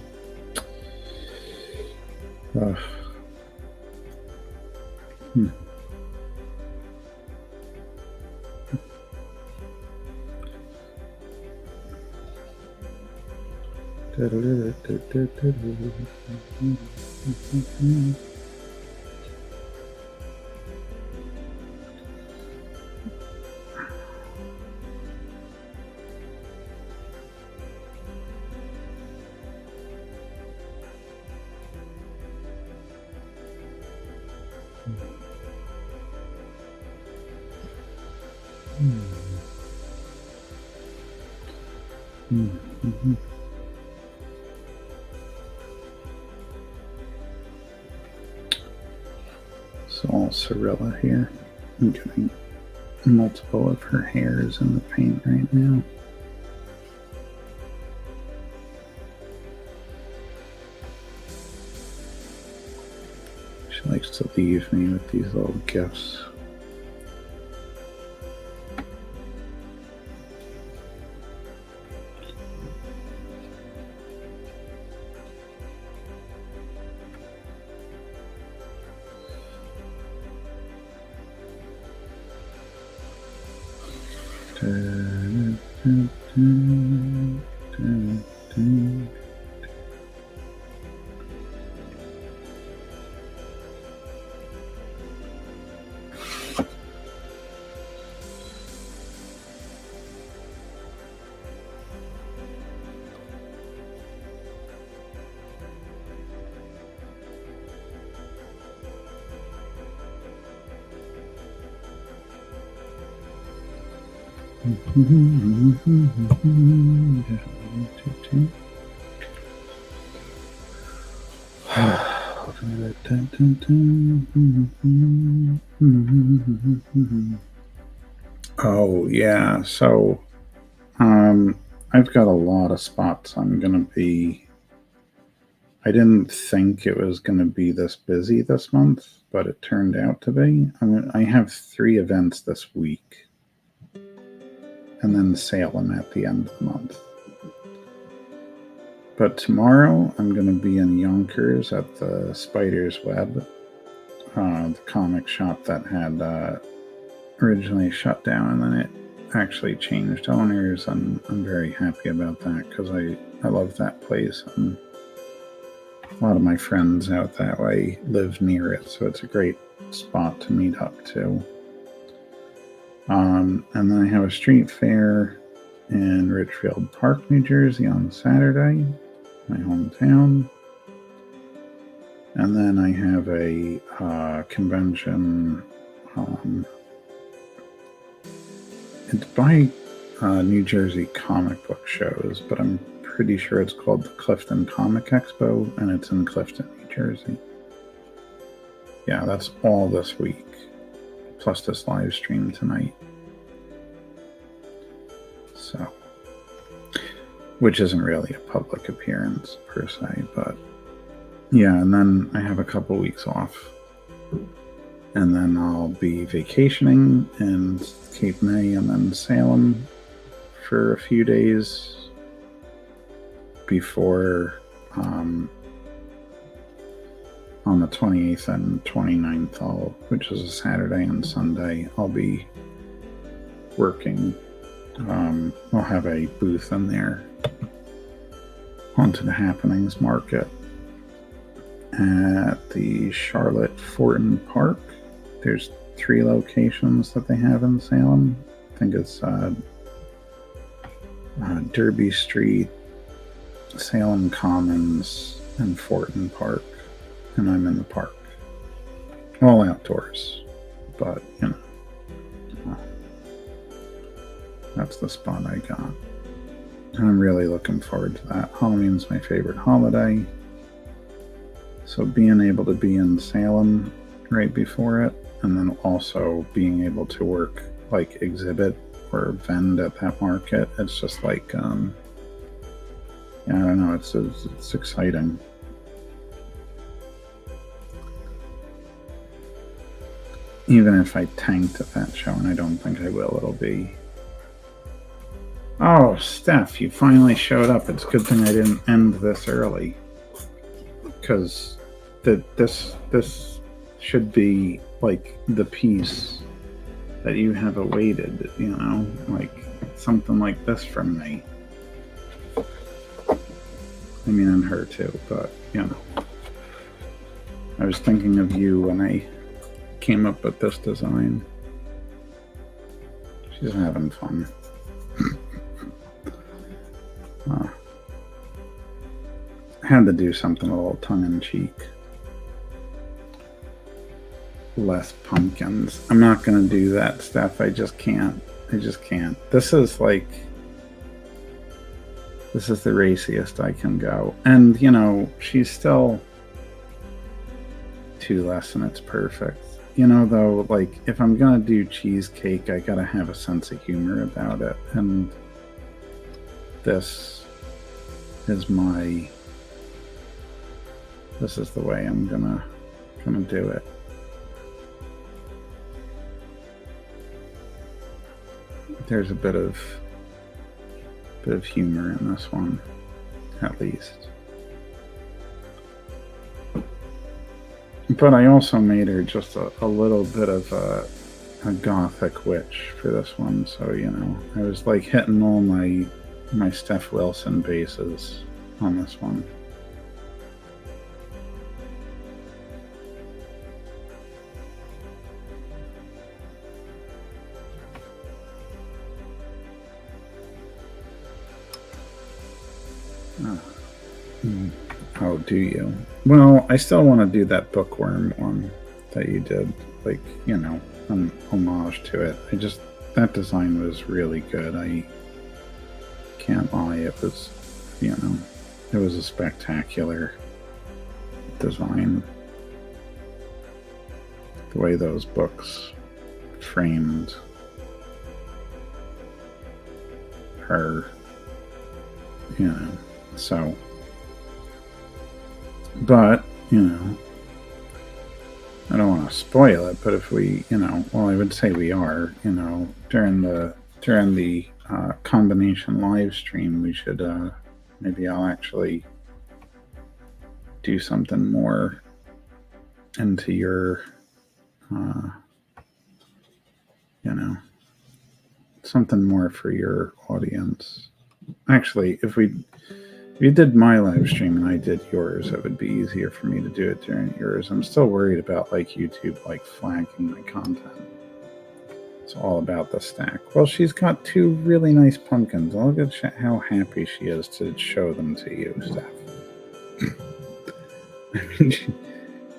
S1: So all Cirilla here. I'm getting multiple of her hairs in the paint right now. She likes to leave me with these little gifts. Oh yeah, so I've got a lot of spots I'm gonna be. I didn't think it was gonna be this busy this month, but it turned out to be. I have 3 events this week, and then Salem at the end of the month. But tomorrow I'm going to be in Yonkers at the Spider's Web, the comic shop that had originally shut down, and then it actually changed owners, and I'm very happy about that because I love that place, and a lot of my friends out that way live near it, so it's a great spot to meet up to. And then I have a street fair in Richfield Park, New Jersey on Saturday, my hometown. And then I have a convention. It's by New Jersey comic book shows, but I'm pretty sure it's called the Clifton Comic Expo, and it's in Clifton, New Jersey. Yeah, that's all this week, plus this live stream tonight. So, which isn't really a public appearance per se, but yeah, and then I have a couple weeks off, and then I'll be vacationing in Cape May and then Salem for a few days before on the 28th and 29th, which is a Saturday and Sunday, I'll be working. I'll have a booth in there onto the Happenings Market at the Charlotte Fortin Park. There's 3 locations that they have in Salem. I think it's Derby Street, Salem Commons, and Fortin Park. And I'm in the park. All outdoors. But, you know. That's the spot I got. And I'm really looking forward to that. Halloween's my favorite holiday. So being able to be in Salem right before it, and then also being able to work, like exhibit or vend at that market, it's just like, yeah, I don't know, it's exciting. Even if I tanked at that show, and I don't think I will, it'll be... Oh, Steph, you finally showed up. It's a good thing I didn't end this early. Because this should be like the piece that you have awaited, you know? Like something like this from me. I mean, and her too, but, you know. I was thinking of you when I came up with this design. She's having fun. Had to do something a little tongue-in-cheek. Less pumpkins. I'm not going to do that stuff. I just can't. I just can't. This is like, this is the raciest I can go. And, you know, she's still 2 less and it's perfect. You know, though, like, if I'm gonna do cheesecake, I gotta have a sense of humor about it. And this is my, this is the way I'm gonna do it. There's a bit of humor in this one, at least. But I also made her just a little bit of a gothic witch for this one, so, you know, I was like hitting all my Steph Wilson bases on this one. Oh, do you? Well, I still want to do that bookworm one that you did, like, you know, an homage to it. That design was really good. I can't lie, it was, you know, it was a spectacular design. The way those books framed her, you know, so. But, you know, I don't want to spoil it, but if we, you know, well, I would say we are, you know, during the combination live stream, we should, maybe I'll actually do something more into your, you know, something more for your audience. Actually, if you did my live stream and I did yours, it would be easier for me to do it during yours. I'm still worried about like YouTube like flagging my content. It's all about the stack. Well, she's got 2 really nice pumpkins. Look at how happy she is to show them to you, Steph. I mean,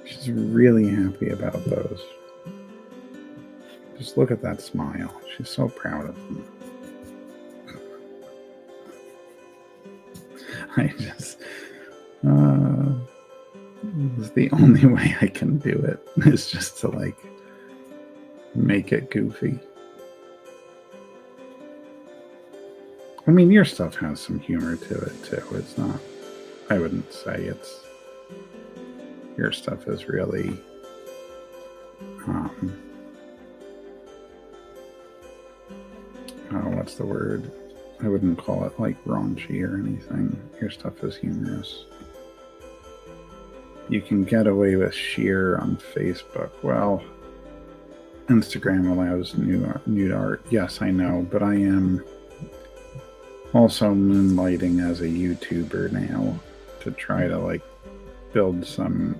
S1: she's really happy about those. Just look at that smile. She's so proud of them. I just, this is the only way I can do it, is just to like make it goofy. I mean, your stuff has some humor to it too. It's not, I wouldn't say it's, your stuff is really, what's the word? I wouldn't call it like raunchy or anything. Your stuff is humorous. You can get away with sheer on Facebook. Well, Instagram allows nude art. Yes, I know, but I am also moonlighting as a YouTuber now to try to like build some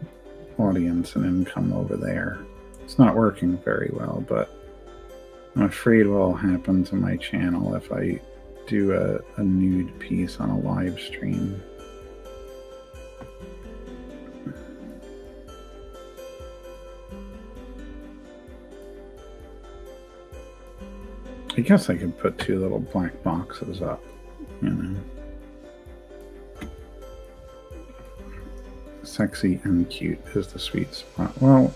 S1: audience and income over there. It's not working very well, but I'm afraid what will happen to my channel if I do a nude piece on a live stream. I guess I could put 2 little black boxes up, you know. Sexy and cute is the sweet spot. Well,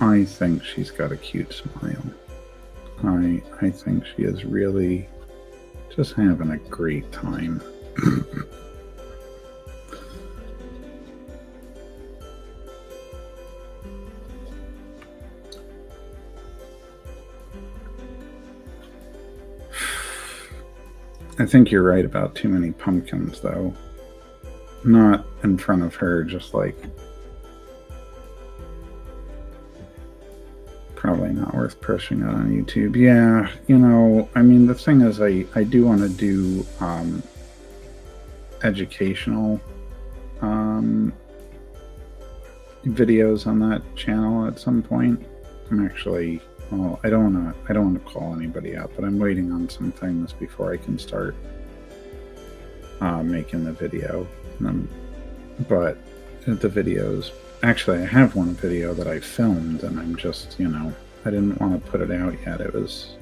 S1: I think she's got a cute smile. I think she is really just having a great time. I think you're right about too many pumpkins, though. Not in front of her, just like... Probably not worth pushing it on YouTube. Yeah, you know, I mean, the thing is, I do want to do educational videos on that channel at some point. I'm actually, well, I don't want to call anybody out, but I'm waiting on some things before I can start making the video. But the videos, actually, I have one video that I filmed, and I'm just, you know, I didn't want to put it out yet. It was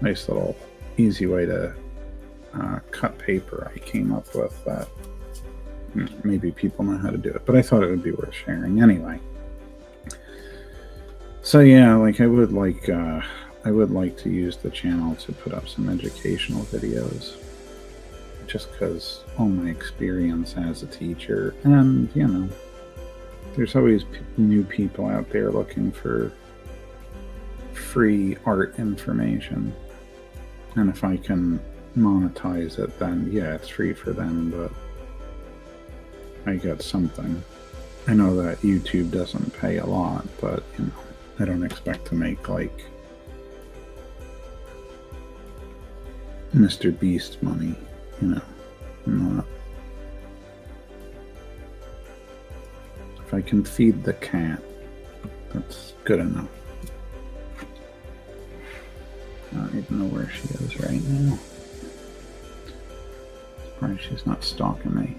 S1: nice little easy way to cut paper I came up with that maybe people know how to do it, but I thought it would be worth sharing anyway. So yeah, like I would like to use the channel to put up some educational videos, just because all my experience as a teacher, and you know, there's always new people out there looking for free art information, and if I can monetize it, then yeah, it's free for them, but I get something. I know that YouTube doesn't pay a lot, but you know, I don't expect to make like Mr. Beast money, you know. I'm not. If I can feed the cat, that's good enough. I don't even know where she is right now. Surprised she's not stalking me.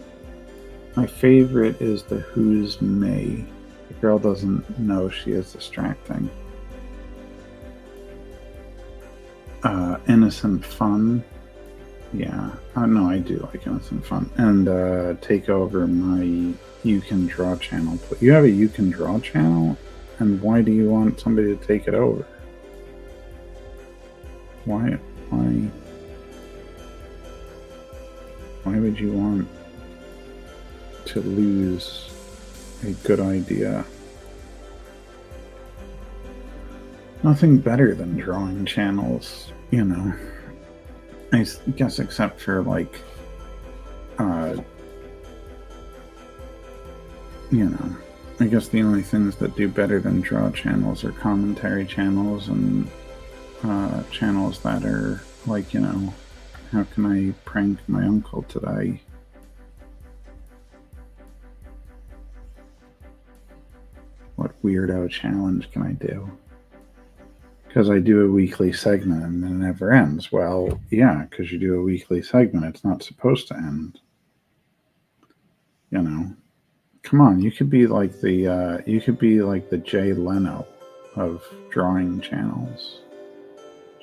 S1: My favorite is the Who's May. The girl doesn't know she is distracting. Innocent Fun. Yeah. No, I do like Innocent Fun. And take over my You Can Draw channel. You have a You Can Draw channel? And why do you want somebody to take it over? Why would you want to lose a good idea? Nothing better than drawing channels, you know. I guess except for like, you know, I guess the only things that do better than draw channels are commentary channels and channels that are like, you know, how can I prank my uncle today? What weirdo challenge can I do? Because I do a weekly segment and it never ends. Well, yeah, because you do a weekly segment, it's not supposed to end. You know, come on, you could be like the Jay Leno of drawing channels.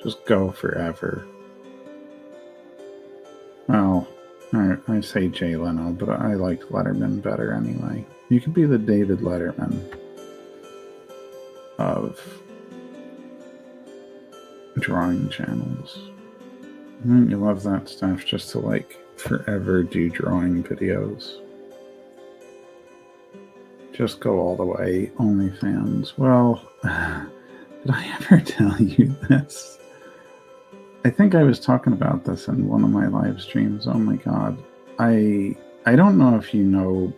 S1: Just go forever. Well, I say Jay Leno, but I like Letterman better anyway. You could be the David Letterman of drawing channels. You love that stuff, just to like forever do drawing videos. Just go all the way, OnlyFans. Well, did I ever tell you this? I think I was talking about this in one of my live streams. Oh my god. I don't know if you know,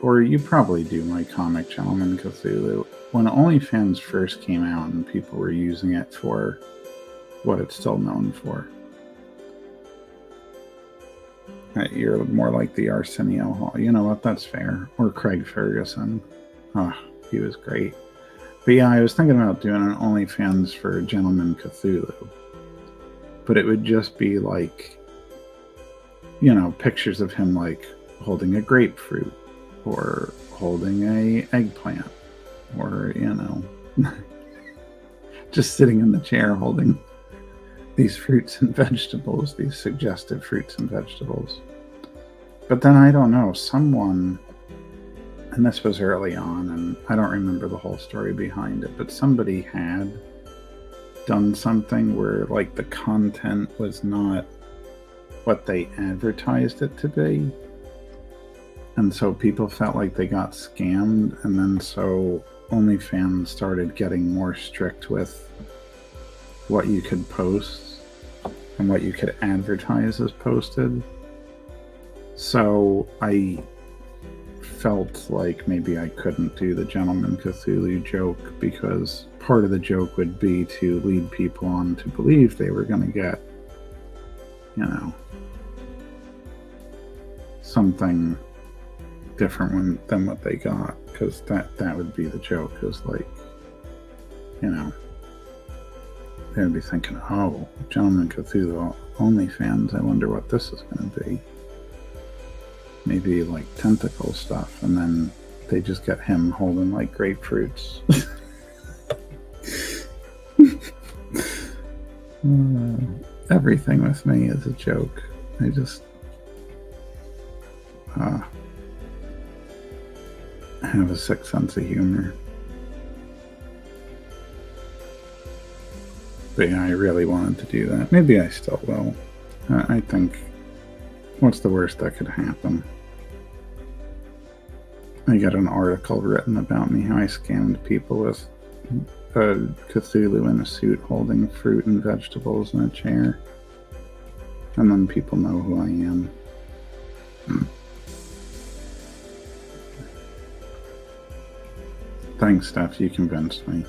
S1: or you probably do, my comic Gentleman Cthulhu. When OnlyFans first came out and people were using it for what it's still known for. You're more like the Arsenio Hall. You know what? That's fair. Or Craig Ferguson. Oh, he was great. But yeah, I was thinking about doing an OnlyFans for Gentleman Cthulhu. But it would just be like, you know, pictures of him like holding a grapefruit or holding a eggplant or, you know, just sitting in the chair holding these fruits and vegetables, these suggestive fruits and vegetables. But then I don't know, someone, and this was early on, and I don't remember the whole story behind it, but somebody had done something where like the content was not what they advertised it to be. And so people felt like they got scammed, and then so OnlyFans started getting more strict with what you could post and what you could advertise as posted. So I felt like maybe I couldn't do the Gentleman Cthulhu joke, because part of the joke would be to lead people on to believe they were going to get, you know, something different than what they got, because that would be the joke, is like, you know, they'd be thinking, oh, Gentleman Cthulhu OnlyFans, I wonder what this is going to be. Maybe like tentacle stuff, and then they just get him holding like grapefruits. Everything with me is a joke. I just have a sick sense of humor. But yeah, I really wanted to do that. Maybe I still will. I think, what's the worst that could happen? I got an article written about me, how I scammed people with a Cthulhu in a suit holding fruit and vegetables in a chair. And then people know who I am. Thanks, Steph. You convinced me.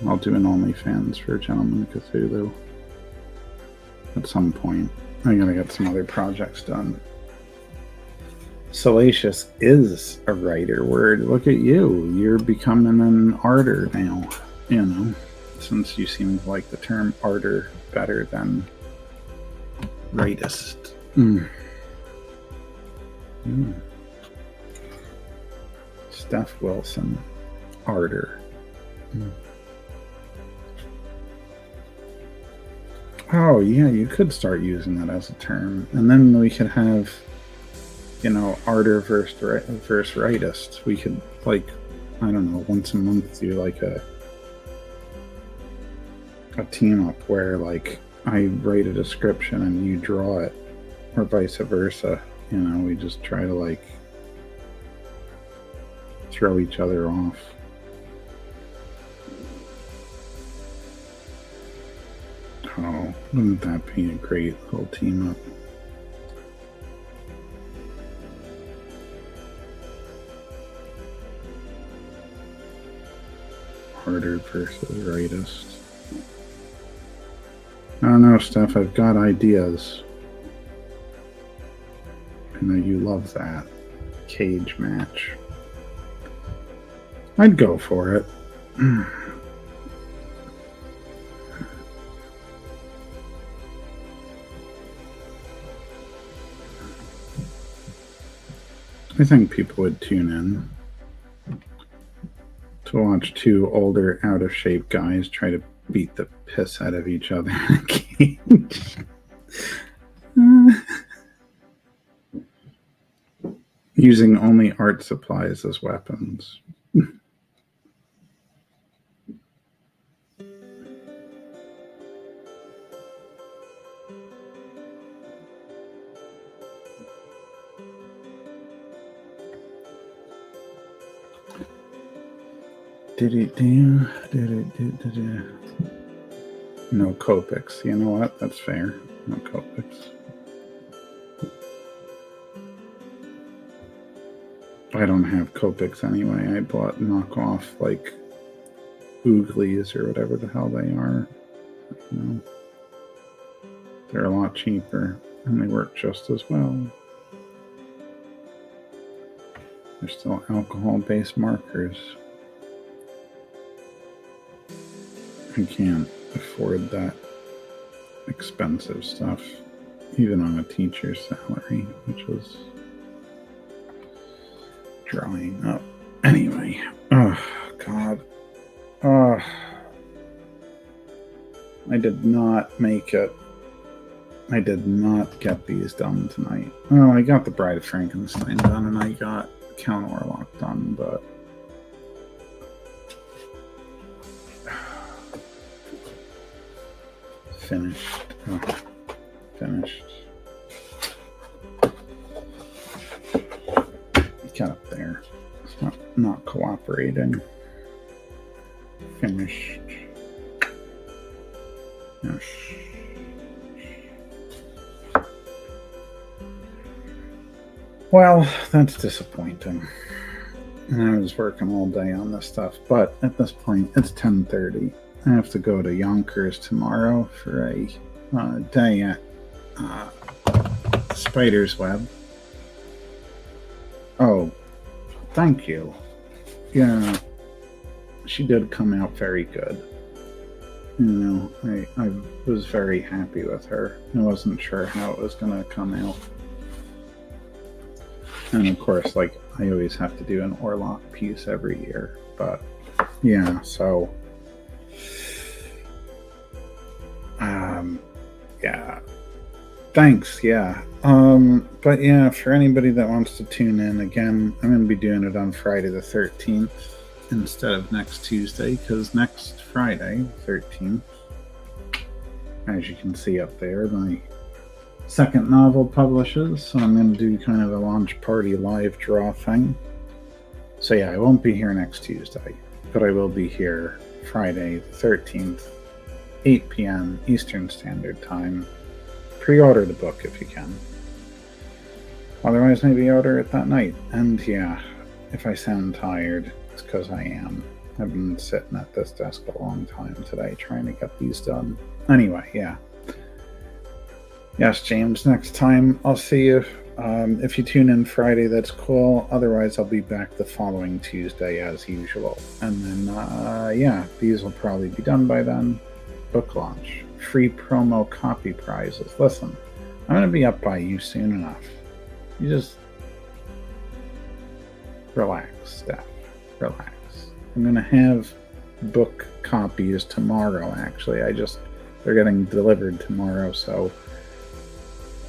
S1: I'll do an OnlyFans for Gentleman Cthulhu. At some point. I gotta get some other projects done. Salacious is a writer word. Look at you. You're becoming an arter now. You know, since you seem to like the term arter better than rightist. Steph Wilson. Arter. Oh, yeah, you could start using that as a term. And then we could have, you know, arter versus rightist. We could, like, I don't know, once a month do like a team up where, like, I write a description and you draw it, or vice versa. You know, we just try to, like, throw each other off. Oh, wouldn't that be a great little team up? Harder versus rightist. I don't know, Steph, I've got ideas. I know you love that. Cage match. I'd go for it. I think people would tune in to watch two older, out-of-shape guys try to beat the piss out of each other in a cage. Using only art supplies as weapons. No Copics. You know what? That's fair. No Copics. I don't have Copics anyway. I bought knockoff, like, Ooglies or whatever the hell they are. You know, they're a lot cheaper and they work just as well. They're still alcohol-based markers. I can't afford that expensive stuff, even on a teacher's salary, which was drying up. Anyway, oh, God. I did not make it. I did not get these done tonight. Well, I got the Bride of Frankenstein done, and I got Count Orlok done, but finished. Finished. Get up there. It's not cooperating. Finished. Yes. Well, that's disappointing. And I was working all day on this stuff, but at this point, it's 10:30. I have to go to Yonkers tomorrow for a day at Spider's Web. Oh, thank you. Yeah, she did come out very good. You know, I was very happy with her. I wasn't sure how it was going to come out. And of course, like, I always have to do an Orlok piece every year. But yeah, so Yeah. Thanks, yeah. But yeah, for anybody that wants to tune in, again, I'm going to be doing it on Friday the 13th instead of next Tuesday, because next Friday, 13th, as you can see up there, my second novel publishes, so I'm going to do kind of a launch party live draw thing. So yeah, I won't be here next Tuesday, but I will be here Friday the 13th, 8 p.m. Eastern Standard Time. Pre-order the book if you can. Otherwise, maybe order it that night. And yeah, if I sound tired, it's because I am. I've been sitting at this desk a long time today trying to get these done. Anyway, yeah. Yes, James, next time I'll see you. If you tune in Friday, that's cool. Otherwise, I'll be back the following Tuesday as usual. And then, yeah, these will probably be done by then. Book launch. Free promo copy prizes. Listen, I'm going to be up by you soon enough. You just relax, Steph. Relax. I'm going to have book copies tomorrow, actually. They're getting delivered tomorrow, so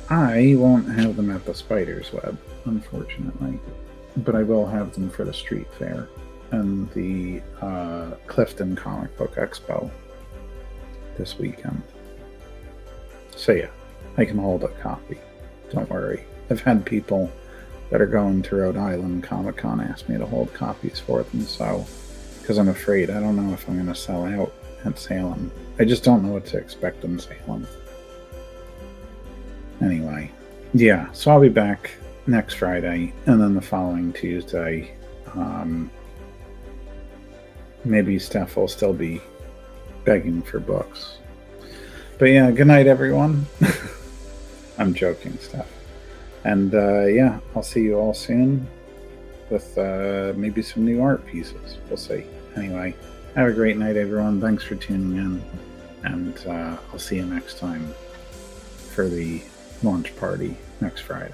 S1: I won't have them at the Spider's Web, unfortunately. But I will have them for the Street Fair and the Clifton Comic Book Expo this weekend. So yeah, I can hold a copy. Don't worry. I've had people that are going to Rhode Island Comic Con ask me to hold copies for them, so because I'm afraid I don't know if I'm going to sell out at Salem. I just don't know what to expect in Salem. Anyway, yeah, so I'll be back next Friday, and then the following Tuesday, maybe Steph will still be begging for books. But yeah, good night, everyone. I'm joking, Steph. And yeah, I'll see you all soon with maybe some new art pieces. We'll see. Anyway, have a great night, everyone. Thanks for tuning in. And I'll see you next time for the launch party next Friday.